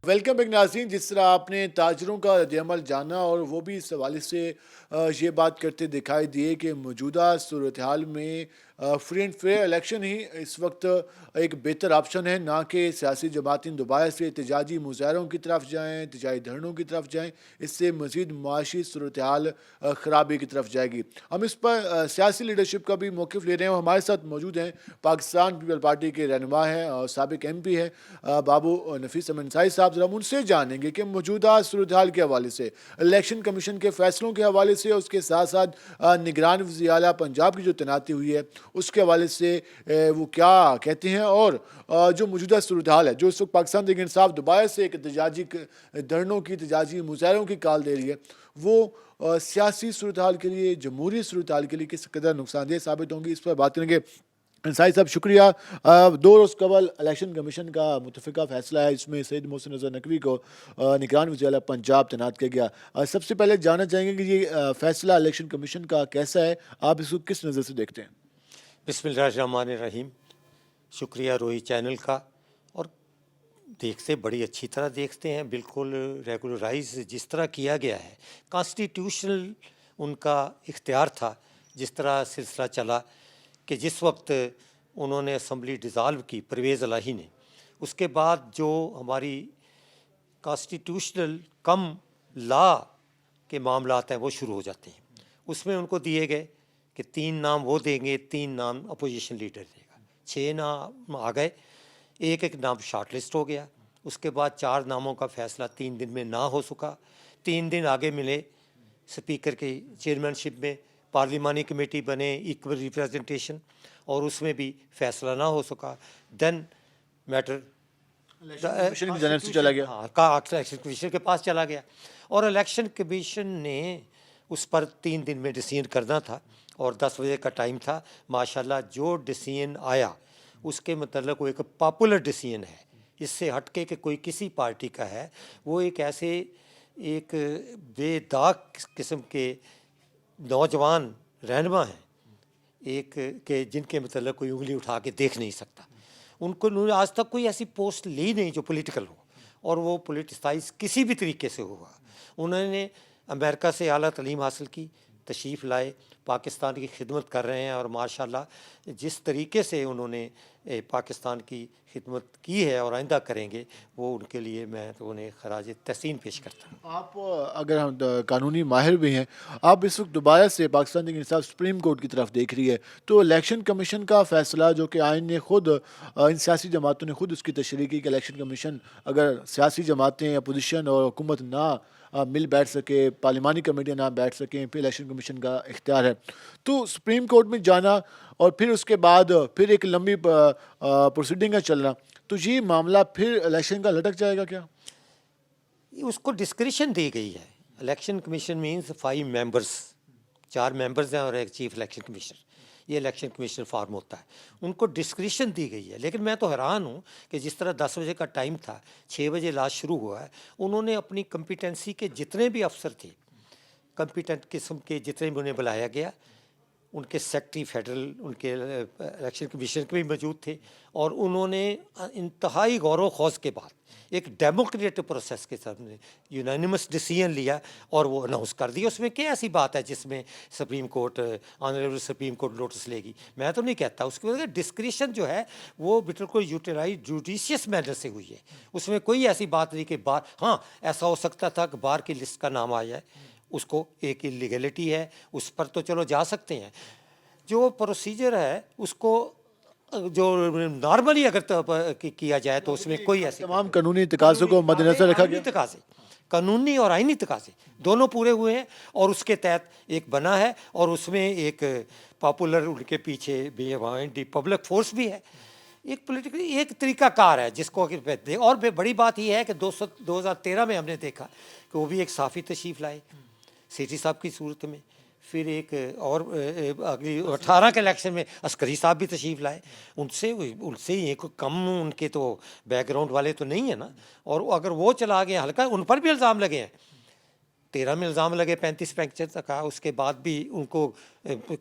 वेलकम बैक नाज़रीन। जिस तरह आपने ताजरों का रद्द-ए-अमल जाना और वो भी इस हवाले से ये बात करते दिखाई दिए कि मौजूदा सूरत हाल में फ्री एंड फेयर इलेक्शन ही इस वक्त एक बेहतर ऑप्शन है, ना कि सियासी जमातें दोबारा से एहतजाजी मुजाहरों की तरफ जाएँ, एहतजाजी धरनों की तरफ जाएँ। इससे मज़ीद मुआशी सूरत हाल ख़राबी की तरफ जाएगी। हम इस पर सियासी लीडरशिप का भी मौक़िफ़ ले रहे हैं। हमारे साथ मौजूद हैं पाकिस्तान पीपल पार्टी के रहनुमा हैं और साबिक MP हैं बाबू नफीस अहमद अंसारी साहब। ज़रा उनसे जानेंगे कि मौजूदा सूरत हाल के हवाले से, इलेक्शन कमीशन के फ़ैसलों के हवाले से, उसके साथ साथ निगरान वज़ीर आला पंजाब की जो तैनाती हुई है उसके हवाले से वो क्या कहते हैं, और जो मौजूदा सूरत हाल है जो इस वक्त पाकिस्तान तहरीक इंसाफ दोबारा से एक एहतजाजी धरनों की, एहतजाजी मुजाहरों की कॉल दे रही है, वो सियासी सूरत हाल के लिए, जमहूरी सूरत हाल के लिए किस कदर नुकसानदेह साबित होंगी, इस पर बात करेंगे। अंसारी साहब शुक्रिया। 2 रोज़ कबल इलेक्शन कमीशन का मुतफ़िका फ़ैसला है, इसमें सैयद मोहसिन रज़ा नकवी को निगरान वज़ीर आला पंजाब तैनात किया गया। सबसे पहले जानना चाहेंगे कि ये फ़ैसला इलेक्शन कमीशन का कैसा है, आप इसको किस नज़र से देखते हैं? बिस्मिल्लाहिर्रहमानिर्रहीम। शुक्रिया रोही चैनल का। और देखते बड़ी अच्छी तरह देखते हैं, बिल्कुल रेगुलराइज जिस तरह किया गया है, कॉन्स्टिट्यूशनल उनका इख्तियार था। जिस तरह सिलसिला चला कि जिस वक्त उन्होंने असम्बली डिज़ाल्व की परवेज़ इलाही ने, उसके बाद जो हमारी कॉन्स्टिट्यूशनल कम लॉ के मामलात हैं वो शुरू हो जाते हैं। उसमें उनको दिए गए कि 3 नाम वो देंगे, 3 नाम अपोजिशन लीडर देगा। 6 नाम आ गए, एक नाम शॉर्ट लिस्ट हो गया। उसके बाद 4 नामों का फ़ैसला 3 दिन में ना हो सका। 3 दिन आगे मिले, स्पीकर की चेयरमैनशिप में पार्लिमानी कमेटी बने, इक्वल रिप्रेजेंटेशन, और उसमें भी फ़ैसला ना हो सका। देन मैटर कमीशन की जानब से चला गया। हाँ, इलेक्शन कमीशन के पास चला गया, और इलेक्शन कमीशन ने उस पर 3 दिन में डिसीजन करना था और 10 बजे का टाइम था। माशाल्लाह जो डिसीजन आया उसके मतलब वो एक पॉपुलर डिसीजन है, इससे हटके कि कोई किसी पार्टी का है। वो एक ऐसे एक बेदाग किस्म के नौजवान रहनुमा हैं, एक के जिनके मतलब कोई उंगली उठा के देख नहीं सकता। उन्होंने आज तक कोई ऐसी पोस्ट ली नहीं जो पॉलिटिकल हो, और वो पॉलिटिसाइज किसी भी तरीके से हुआ। उन्होंने अमेरिका से आला तालीम हासिल की, تشریف لائے, پاکستان کی خدمت کر رہے ہیں, اور ماشاءاللہ جس طریقے سے انہوں نے پاکستان کی خدمت کی ہے اور آئندہ کریں گے, وہ ان کے لیے میں تو انہیں خراج تحسین پیش کرتا ہوں. آپ اگر ہم قانونی ماہر بھی ہیں, آپ اس وقت دوبارہ سے پاکستان تحریک انصاف سپریم کورٹ کی طرف دیکھ رہی ہے, تو الیکشن کمیشن کا فیصلہ جو کہ آئین نے خود ان سیاسی جماعتوں نے خود اس کی تشریح کی کہ الیکشن کمیشن اگر سیاسی جماعتیں اپوزیشن اور حکومت نہ مل بیٹھ سکے, پارلیمانی کمیٹیاں نہ بیٹھ سکیں, پھر الیکشن کمیشن کا اختیار ہے, تو سپریم کورٹ میں جانا اور پھر اس کے بعد پھر ایک لمبی پروسیڈنگ کا چلنا, تو یہ معاملہ پھر الیکشن کا لٹک جائے گا کیا؟ اس کو ڈسکریشن دی گئی ہے. Election commission means 5 members, 4 members ہیں اور ایک چیف الیکشن کمیشنر. یہ الیکشن کمیشن فارم ہوتا ہے, ان کو ڈسکریشن دی گئی ہے. لیکن میں تو حیران ہوں کہ جس طرح 10 بجے کا ٹائم تھا, 6 بجے لاسٹ شروع ہوا ہے, انہوں نے اپنی کمپیٹنسی کے جتنے بھی افسر تھے, کمپیٹنٹ قسم کے جتنے بھی انہیں بلایا گیا, ان کے سیکٹری فیڈرل ان کے الیکشن کمیشن کے بھی موجود تھے, اور انہوں نے انتہائی غور و خوض کے بعد ایک ڈیموکریٹک پروسیس کے سامنے یونانیمس ڈیسیژن لیا اور وہ اناؤنس کر دیا. اس میں کیا ایسی بات ہے جس میں supreme court honourable supreme court notice لے گی؟ میں تو نہیں کہتا. اس کی وجہ سے ڈسکریشن جو ہے وہ بالکل یوٹیلائز جوڈیشیس مینر سے ہوئی ہے. اس میں کوئی ایسی بات نہیں کہ بار, ہاں ایسا ہو سکتا تھا کہ بار کی لسٹ کا نام آ جائے, اس کو ایک لیگلٹی ہے, اس پر تو چلو جا سکتے ہیں. جو پروسیجر ہے اس کو جو نارملی اگر کیا جائے تو اس میں کوئی ایسی تمام قانونی تقاضوں کو مد نظر رکھا گیا. تقاضے قانونی اور آئینی تقاضے دونوں پورے ہوئے ہیں, اور اس کے تحت ایک بنا ہے, اور اس میں ایک پاپولر ان کے پیچھے بھی پبلک فورس بھی ہے, ایک پولیٹیکلی ایک طریقہ کار ہے جس کو. اور بڑی بات یہ ہے کہ 2013 میں ہم نے دیکھا کہ وہ بھی ایک صحافی تشریف لائے سیٹھی صاحب کی صورت میں, پھر ایک اور اگلی 18 کے الیکشن میں عسکری صاحب بھی تشریف لائے. ان سے ایک کم ان کے تو بیک گراؤنڈ والے تو نہیں ہیں نا, اور اگر وہ چلا گئے ہلکا, ان پر بھی الزام لگے ہیں, 13 میں الزام لگے 35 پینچر تک, اس کے بعد بھی ان کو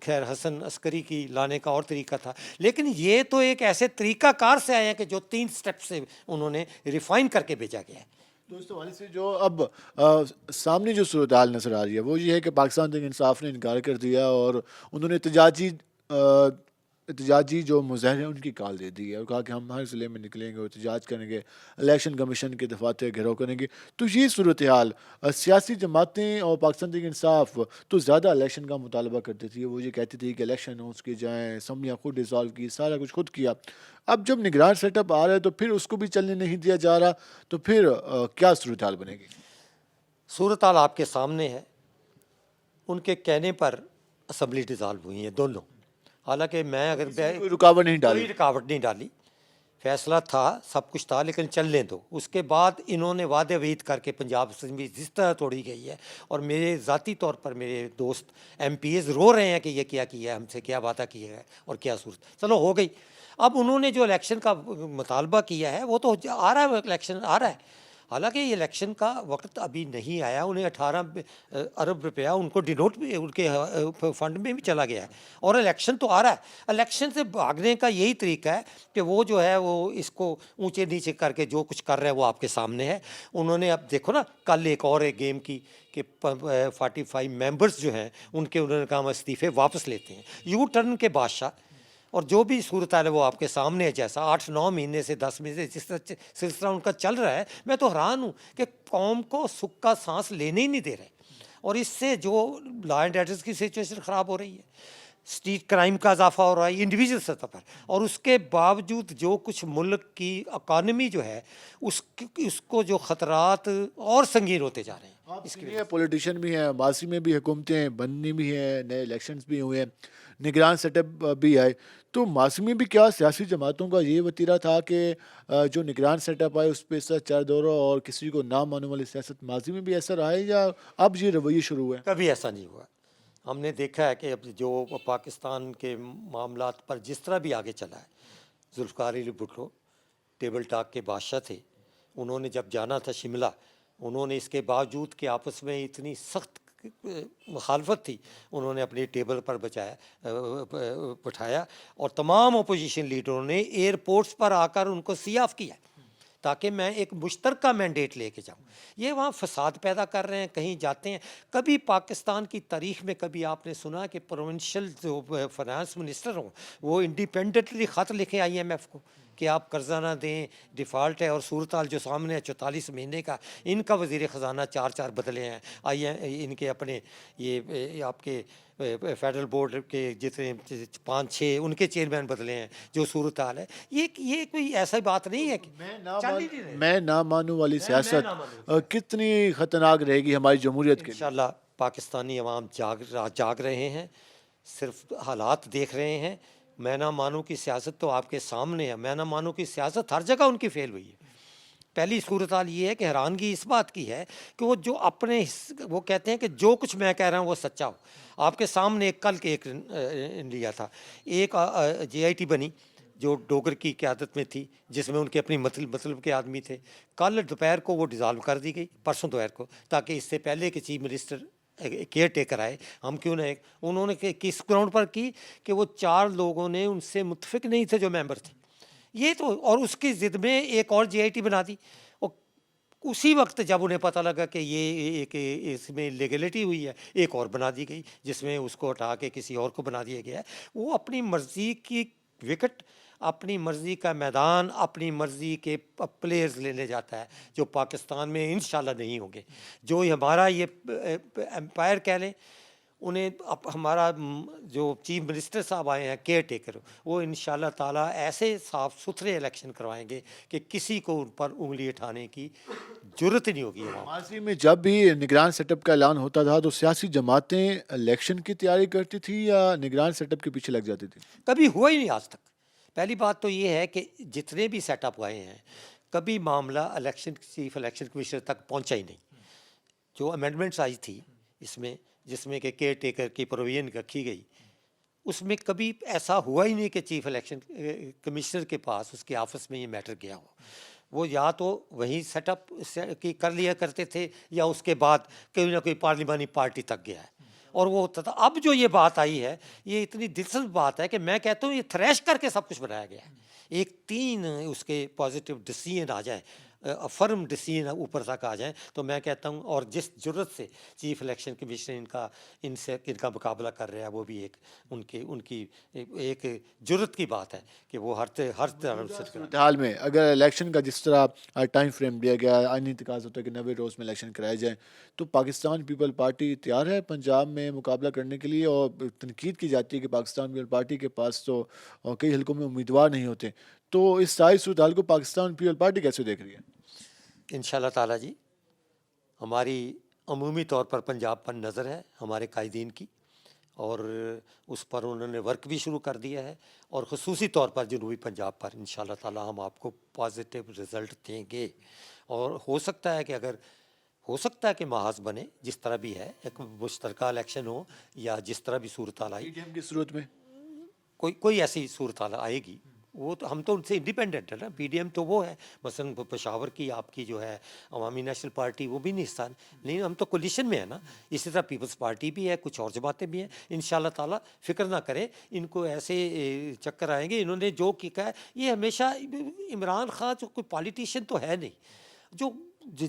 خیر حسن عسکری کی لانے کا اور طریقہ تھا. لیکن یہ تو ایک ایسے طریقہ کار سے آئے ہیں کہ جو 3 سٹیپ سے انہوں نے ریفائن کر کے بھیجا گیا ہے. تو اس حوالے سے جو اب سامنے جو صورتحال نظر آ رہی ہے وہ یہ ہے کہ پاکستان تحریک انصاف نے انکار کر دیا اور انہوں نے احتجاجی جو مظاہرے ہیں ان کی کال دے دی ہے, اور کہا کہ ہم ہر ضلع میں نکلیں گے, احتجاج کریں گے, الیکشن کمیشن کے دفاتر گھیراؤ کریں گے. تو یہ صورتحال سیاسی جماعتیں اور پاکستان تحریک انصاف تو زیادہ الیکشن کا مطالبہ کرتی تھی, وہ یہ کہتی تھی کہ الیکشن اناؤنس کیے جائیں, اسمبلیاں خود ڈیزالو کی, سارا کچھ خود کیا. اب جب نگران سیٹ اپ آ رہا ہے تو پھر اس کو بھی چلنے نہیں دیا جا رہا, تو پھر کیا صورتحال بنے گی؟ صورتحال آپ کے سامنے ہے. ان کے کہنے پر اسمبلی ڈیزالو ہوئی ہیں دونوں, حالانکہ میں اگر کوئی رکاوٹ نہیں ڈالی, کوئی رکاوٹ نہیں ڈالی, فیصلہ تھا, سب کچھ تھا, لیکن چلنے دو. اس کے بعد انہوں نے وعدے وعید کر کے پنجاب اسمبلی جس طرح توڑی گئی ہے, اور میرے ذاتی طور پر میرے دوست ایم پی ایز رو رہے ہیں کہ یہ کیا ہے, ہم سے کیا وعدہ کیا ہے اور کیا صورت. چلو ہو گئی. اب انہوں نے جو الیکشن کا مطالبہ کیا ہے وہ تو آ رہا ہے, الیکشن آ رہا ہے, حالانکہ یہ الیکشن کا وقت ابھی نہیں آیا. انہیں 18 ارب روپیہ ان کو ڈینوٹ بھی ان کے فنڈ میں بھی چلا گیا ہے, اور الیکشن تو آ رہا ہے. الیکشن سے بھاگنے کا یہی طریقہ ہے کہ وہ جو ہے وہ اس کو اونچے نیچے کر کے جو کچھ کر رہے ہیں وہ آپ کے سامنے ہے. انہوں نے اب دیکھو نا, کل ایک اور ایک گیم کی کہ 45 ممبرس جو ہیں ان کے انہوں نے کہا ہم استعفے واپس لیتے ہیں. یو ٹرن کے بادشاہ, اور جو بھی صورتحال ہے وہ آپ کے سامنے ہے. جیسا 8-9 مہینے سے 10 مہینے سے جس طرح سلسلہ ان کا چل رہا ہے, میں تو حیران ہوں کہ قوم کو سکھ کا سانس لینے ہی نہیں دے رہے, اور اس سے جو لا اینڈ آرڈر کی سچویشن خراب ہو رہی ہے, اسٹریٹ کرائم کا اضافہ ہو رہا ہے انڈیویجول سطح پر, اور اس کے باوجود جو کچھ ملک کی اکانومی جو ہے اس کو جو خطرات اور سنگین ہوتے جا رہے ہیں. اس کے لیے پولیٹیشین بھی ہیں, ماضی میں بھی حکومتیں بننی بھی ہیں, نئے الیکشنز بھی ہوئے ہیں, نگران سیٹ اپ بھی آئے. تو ماضی میں بھی کیا سیاسی جماعتوں کا یہ وتیرہ تھا کہ جو نگران سیٹ اپ آئے اس پہ اس طرح چار دورہ اور کسی کو نہ ماننے والی سیاست ماضی میں بھی ایسا رہا ہے, یا اب یہ رویہ شروع ہوا ہے؟ کبھی ایسا نہیں ہوا. ہم نے دیکھا ہے کہ اب جو پاکستان کے معاملات پر جس طرح بھی آگے چلا ہے, ذوالفقار علی بھٹو ٹیبل ٹاک کے بادشاہ تھے, انہوں نے جب جانا تھا شملہ, انہوں نے اس کے باوجود کہ آپس میں اتنی سخت مخالفت تھی, انہوں نے اپنے ٹیبل پر بٹھایا, اور تمام اپوزیشن لیڈروں نے ایئرپورٹس پر آ کر ان کو سی آف کیا تاکہ میں ایک مشترکہ مینڈیٹ لے کے جاؤں. یہ وہاں فساد پیدا کر رہے ہیں, کہیں جاتے ہیں. کبھی پاکستان کی تاریخ میں کبھی آپ نے سنا کہ پروونشل جو فائنانس منسٹر ہوں وہ انڈیپینڈنٹلی خط لکھیں IMF کو کہ آپ قرضہ نہ دیں, ڈیفالٹ ہے. اور صورتحال جو سامنے ہے 44 مہینے کا, ان کا وزیر خزانہ 4 بدلے ہیں, ان کے اپنے یہ آپ کے فیڈرل بورڈ کے جتنے 5-6 ان کے چیئرمین بدلے ہیں. جو صورتحال ہے یہ کوئی ایسا بات نہیں ہے کہ میں نہ مانوں والی سیاست کتنی خطرناک رہے گی ہماری جمہوریت کے لیے؟ انشاءاللہ پاکستانی عوام جاگ رہے ہیں, صرف حالات دیکھ رہے ہیں. میں نہ مانوں کی سیاست تو آپ کے سامنے ہے. میں نہ مانوں کی سیاست ہر جگہ ان کی فیل ہوئی ہے. پہلی صورتحال یہ ہے کہ حیرانگی اس بات کی ہے کہ وہ جو اپنے وہ کہتے ہیں کہ جو کچھ میں کہہ رہا ہوں وہ سچا ہو. آپ کے سامنے کل کے ایک لیا تھا, ایک JIT بنی جو ڈوگر کی قیادت میں تھی, جس میں ان کے اپنی مطلب کے آدمی تھے. کل دوپہر کو وہ ڈیزالو کر دی گئی, پرسوں دوپہر کو, تاکہ اس سے پہلے کہ چیف منسٹر کیئر ٹیکر آئے. ہم کیوں نہ انہوں نے کس گراؤنڈ پر کی کہ وہ 4 لوگوں نے ان سے متفق نہیں تھے جو ممبر تھے. یہ تو, اور اس کی ضد میں ایک اور JIT بنا دی. اور اسی وقت جب انہیں پتہ لگا کہ یہ ایک اس میں لیگلٹی ہوئی ہے, ایک اور بنا دی گئی جس میں اس کو ہٹا کے کسی اور کو بنا دیا گیا ہے. وہ اپنی مرضی کی وکٹ, اپنی مرضی کا میدان, اپنی مرضی کے پلیئرز لینے جاتا ہے جو پاکستان میں انشاءاللہ نہیں ہوں گے. جو ہمارا یہ امپائر کہہ لیں, انہیں ہمارا جو چیف منسٹر صاحب آئے ہیں کیئر ٹیکر, وہ انشاءاللہ تعالیٰ ایسے صاف ستھرے الیکشن کروائیں گے کہ کسی کو ان پر انگلی اٹھانے کی جرت نہیں ہوگی. ماضی میں جب بھی نگران سیٹ اپ کا اعلان ہوتا تھا تو سیاسی جماعتیں الیکشن کی تیاری کرتی تھی یا نگران سیٹ اپ کے پیچھے لگ جاتی تھی؟ کبھی ہوا ہی نہیں آج تک. پہلی بات تو یہ ہے کہ جتنے بھی سیٹ اپ ہوئے ہیں کبھی معاملہ چیف الیکشن کمیشنر تک پہنچا ہی نہیں. جو امینڈمنٹس آئی تھی اس میں, جس میں کہ کیئر ٹیکر کی پروویژن رکھی گئی, اس میں کبھی ایسا ہوا ہی نہیں کہ چیف الیکشن کمشنر کے پاس اس کے آفس میں یہ میٹر گیا ہو. وہ یا تو وہیں سیٹ اپ کی کر لیا کرتے تھے یا اس کے بعد کوئی نہ کوئی پارلیمانی پارٹی تک گیا ہے اور وہ ہوتا تھا. اب جو یہ بات آئی ہے یہ اتنی دلچسپ بات ہے کہ میں کہتا ہوں یہ تھریش کر کے سب کچھ بنایا گیا ہے. ایک 3 اس کے پازیٹیو ڈیسیژن آ جائیں, فرم ڈیسیژن اوپر تک آ جائیں تو میں کہتا ہوں, اور جس جرت سے چیف الیکشن کمیشنر ان کا مقابلہ کر رہا ہے وہ بھی ایک ان کی ایک جرت کی بات ہے کہ وہ ہر طرح سے. صورتحال میں اگر الیکشن کا جس طرح ٹائم فریم دیا گیا, آئینی تقاضا ہوتا ہے کہ 90 روز میں الیکشن کرائے جائیں, تو پاکستان پیپل پارٹی تیار ہے پنجاب میں مقابلہ کرنے کے لیے؟ اور تنقید کی جاتی ہے کہ پاکستان پیپل پارٹی کے پاس تو کئی حلقوں میں امیدوار نہیں ہوتے, تو اس ساری صورتحال کو پاکستان پیپل پارٹی کیسے دیکھ رہی ہے؟ انشاءاللہ تعالیٰ جی, ہماری عمومی طور پر پنجاب پر نظر ہے ہمارے قائدین کی, اور اس پر انہوں نے ورک بھی شروع کر دیا ہے, اور خصوصی طور پر جنوبی پنجاب پر انشاءاللہ تعالیٰ ہم آپ کو پازیٹیو رزلٹ دیں گے. اور ہو سکتا ہے کہ محاذ بنے, جس طرح بھی ہے, ایک مشترکہ الیکشن ہو یا جس طرح بھی صورتحال آئی, PDM کی صورت میں کوئی ایسی صورتحال آئے گی. وہ تو ہم تو ان سے انڈیپینڈنٹ ہے نا. PDM تو وہ ہے, مثلاً پشاور کی آپ کی جو ہے عوامی نیشنل پارٹی, وہ بھی نہیں حصہ نہیں, ہم تو کولیشن میں ہے نا. اسی طرح پیپلز پارٹی بھی ہے, کچھ اور جماعتیں بھی ہیں. انشاءاللہ تعالیٰ فکر نہ کریں, ان کو ایسے چکر آئیں گے. انہوں نے جو کہا ہے, یہ ہمیشہ عمران خان جو کوئی پالیٹیشین تو ہے نہیں, جو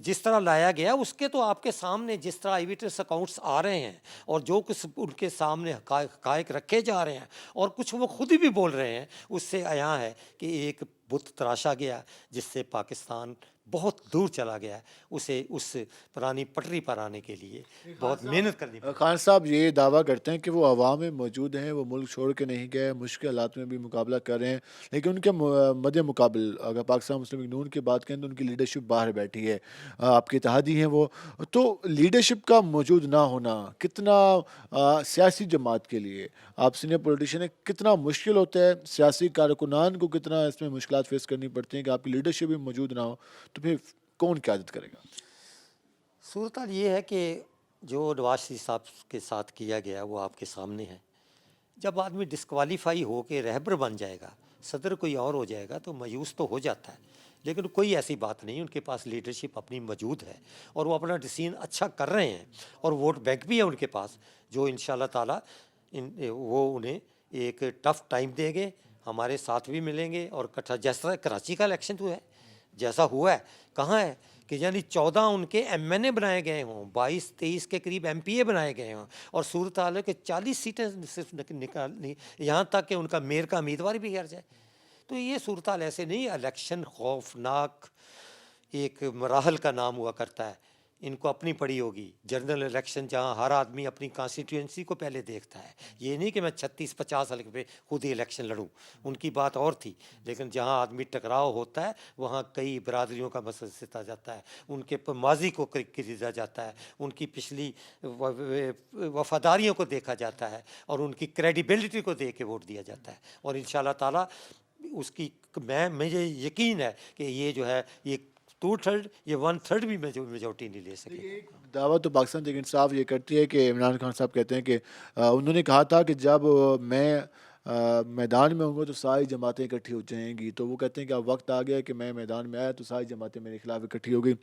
جس طرح لایا گیا اس کے تو آپ کے سامنے جس طرح ایویٹنس اکاؤنٹس آ رہے ہیں اور جو کچھ ان کے سامنے حقائق رکھے جا رہے ہیں اور کچھ وہ خود بھی بول رہے ہیں, اس سے عیاں ہے کہ ایک بت تراشا گیا جس سے پاکستان بہت دور چلا گیا ہے. اسے اس پرانی پٹری پر آنے کے لیے بہت محنت کرنی پڑی. خان صاحب یہ دعویٰ کرتے ہیں کہ وہ عوام میں موجود ہیں, وہ ملک چھوڑ کے نہیں گئے, مشکل حالات میں بھی مقابلہ کر رہے ہیں, لیکن ان کے مد مقابل اگر پاکستان مسلم لیگ نون کی بات کریں تو ان کی لیڈرشپ باہر بیٹھی ہے, آپ کے اتحادی ہیں وہ. تو لیڈرشپ کا موجود نہ ہونا کتنا سیاسی جماعت کے لیے, آپ سینئر پولیٹیشین ہیں, کتنا مشکل ہوتا ہے, سیاسی کارکنان کو کتنا اس میں مشکلات فیس کرنی پڑتی ہیں کہ آپ کی لیڈرشپ بھی موجود نہ ہو, تو پھر کون قیادت کرے گا؟ صورتحال یہ ہے کہ جو نواز شریف صاحب کے ساتھ کیا گیا وہ آپ کے سامنے ہے. جب آدمی ڈسکوالیفائی ہو کے رہبر بن جائے گا, صدر کوئی اور ہو جائے گا, تو مایوس تو ہو جاتا ہے, لیکن کوئی ایسی بات نہیں. ان کے پاس لیڈرشپ اپنی موجود ہے اور وہ اپنا ڈیسیژن اچھا کر رہے ہیں, اور ووٹ بینک بھی ہے ان کے پاس, جو انشاءاللہ تعالیٰ وہ انہیں ایک ٹف ٹائم دیں گے, ہمارے ساتھ بھی ملیں گے. اور جس طرح کراچی کا الیکشن جو ہے जैसा हुआ है कहाँ है कि यानी 14 उनके MNA बनाए गए हों, 22-23 के करीब MPA बनाए गए हों, और सूरत हाल है कि 40 सीटें सिर्फ निकालनी, यहाँ तक कि उनका मेयर का उम्मीदवार भी हार जाए। तो ये सूरत हाल ऐसे नहीं, इलेक्शन खौफनाक एक मराहल का नाम हुआ करता है। इनको अपनी पड़ी होगी जनरल इलेक्शन, जहाँ हर आदमी अपनी कॉन्स्टिट्यूंसी को पहले देखता है। ये नहीं कि मैं 36-50 हल्के पे खुद ही इलेक्शन लड़ूं, उनकी बात और थी। लेकिन जहाँ आदमी टकराव होता है वहाँ कई बरादरियों का मसला सिता जाता है, उनके माजी को खरीदा जाता है, उनकी पिछली वफादारियों को देखा जाता है, और उनकी क्रेडिबिलिटी को देख के वोट दिया जाता है। और इंशाल्लाह ताला उसकी मुझे यकीन है कि ये जो है ये 2/3 ये 1/3 भी मेजोरिटी नहीं ले सके। एक दावा तो पाकिस्तान तहरीक इंसाफ ये करती है कि इमरान खान साहब कहते हैं कि उन्होंने कहा था कि जब मैं मैदान में होंगे तो सारी जमातें इकट्ठी हो जाएंगी, तो वो कहते हैं कि अब वक्त आ गया कि मैं मैदान में आया तो सारी जमातें मेरे खिलाफ इकट्ठी हो गई।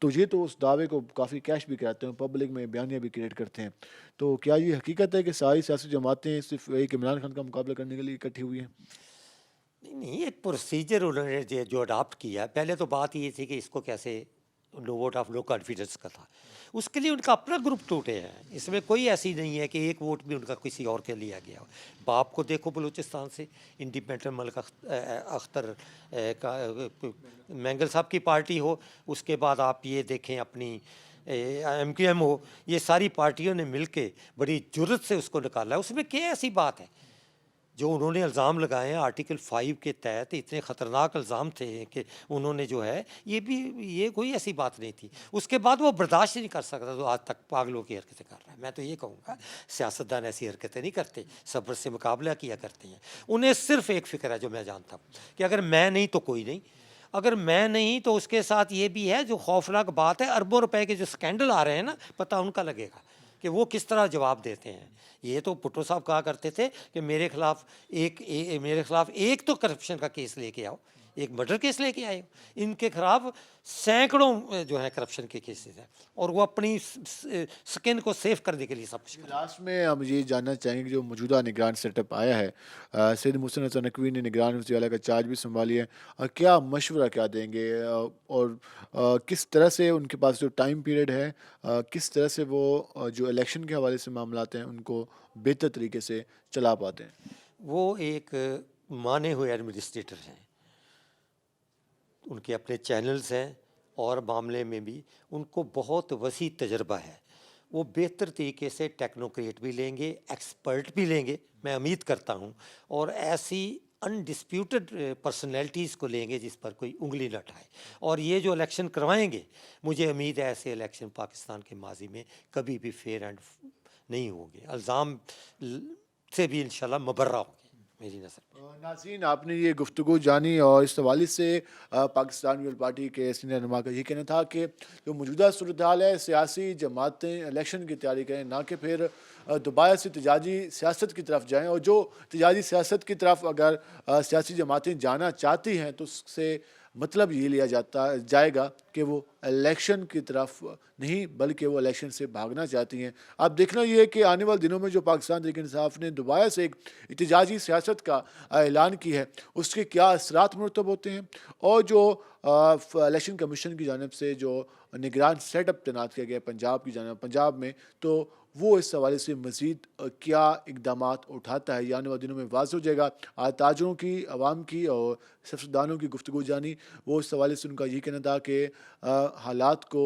तो ये तो उस दावे को काफ़ी कैश भी कराते हैं, पब्लिक में बयानियाँ भी क्रिएट करते हैं। तो क्या ये हकीकत है कि सारी सियासी जमातें सिर्फ एक इमरान खान का मुकाबला करने के लिए इकट्ठी हुई हैं? नहीं, एक प्रोसीजर उन्होंने जो अडाप्ट किया। पहले तो बात ये थी कि इसको कैसे वोट ऑफ नो कॉन्फिडेंस का था, उसके लिए उनका अपना ग्रुप टूटे हैं। इसमें कोई ऐसी नहीं है कि एक वोट भी उनका किसी और के लिया गया हो। बाप को देखो बलूचिस्तान से इंडिपेंडेंट मलिक अख्तर मैंगल साहब की पार्टी हो, उसके बाद आप ये देखें अपनी MQM हो, ये सारी पार्टियों ने मिलके बड़ी जुर्रत से उसको निकाला है। उसमें क्या ऐसी बात है? जो उन्होंने इल्ज़ाम लगाए हैं आर्टिकल 5 के तहत, इतने ख़तरनाक इल्ज़ाम थे कि उन्होंने जो है ये कोई ऐसी बात नहीं थी। उसके बाद वो बर्दाश्त ही नहीं कर सकता, तो आज तक पागलों की हरकतें कर रहा है। मैं तो ये कहूँगा सियासतदान ऐसी हरकतें नहीं करते, सब्र से मुकाबला किया करते हैं। उन्हें सिर्फ एक फ़िक्र है जो मैं जानता हूँ कि अगर मैं नहीं तो कोई नहीं, अगर मैं नहीं तो उसके साथ ये भी है जो खौफनाक बात है, अरबों रुपए के जो स्कैंडल आ रहे हैं ना, पता उनका लगेगा कि वो किस तरह जवाब देते हैं। ये तो भुट्टो साहब कहा करते थे कि मेरे खिलाफ एक तो करप्शन का केस लेके आओ, एक मर्डर केस लेके आए हो। इनके खिलाफ सैकड़ों जो है करप्शन के केसेस हैं, और वो अपनी स्किन को सेफ करने के लिए सब कुछ कर रहे हैं। लास्ट में हम ये जानना चाहेंगे कि जो मौजूदा निगरान सेटअप आया है, सैयद मोहसिन हसन नकवी ने निगरान वज़ीर का चार्ज भी संभाली है, क्या मशवरा क्या देंगे, और किस तरह से उनके पास जो टाइम पीरियड है, किस तरह से वो जो इलेक्शन के हवाले से मामलात हैं उनको बेहतर तरीके से चला पाते हैं? वो एक माने हुए एडमिनिस्ट्रेटर हैं, उनके अपने चैनल्स हैं, और मामले में भी उनको बहुत वसी तजर्बा है। वो बेहतर तरीके से टेक्नोक्रेट भी लेंगे, एक्सपर्ट भी लेंगे, मैं उम्मीद करता हूँ, और ऐसी अनडिस्प्यूटेड पर्सनैलिटीज़ को लेंगे जिस पर कोई उंगली न उठाए। और ये जो इलेक्शन करवाएंगे, मुझे उम्मीद है ऐसे इलेक्शन पाकिस्तान के माजी में कभी भी फेयर एंड नहीं होंगे, इल्ज़ाम से भी इंशाल्लाह मुबर्रा होंगे मेरी नज़र। नाज़रीन, आपने ये गुफ्तगू जानी, और इस हवाले से पाकिस्तान पीपल्स पार्टी के सीनियर रहनुमा का ये कहना था कि जो मौजूदा सूरत हाल है, सियासी जमातें इलेक्शन की तैयारी करें, ना कि फिर दोबारा से तजाजी सियासत की तरफ जाएं। और जो तजाजी सियासत की तरफ अगर सियासी जमातें जाना चाहती हैं तो उससे मतलब ये लिया जाएगा कि वो इलेक्शन की तरफ नहीं बल्कि वो इलेक्शन से भागना चाहती हैं। अब देखना ये है कि आने वाले दिनों में जो पाकिस्तान तहरीक इंसाफ ने दोबारा से एक एहतजाजी सियासत का ऐलान की है, उसके क्या असरात मुरतब होते हैं, और जो इलेक्शन कमीशन की जानिब से जो निगरान सेटअप तैनात किया गया पंजाब में, तो वो इस हवाले से मज़ीद क्या इकदामात उठाता है, ये आने वाले दिनों में वाज़ हो जाएगा। आज ताजरों की, आवाम की और सियासतदानों की गुफ्तगू जानी, वो इस हवाले से उनका ये कहना था कि हालात को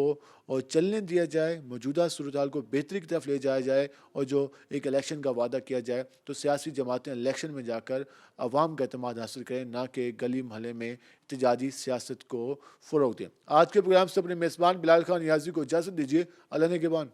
और चलने दिया जाए, मौजूदा सूरत हाल को बेहतरी की तरफ ले जाया जाए, और जो एक इलेक्शन का वादा किया जाए तो सियासी जमातें इलेक्शन में जाकर अवाम का एतमाद हासिल करें, ना कि गली महल्ले में एहतजाजी सियासत को फ़रोग़ दें। आज के प्रोग्राम से अपने मेज़बान बिलाल खान नियाज़ी को इजाज़त दीजिए। अल्लाह ने के बान।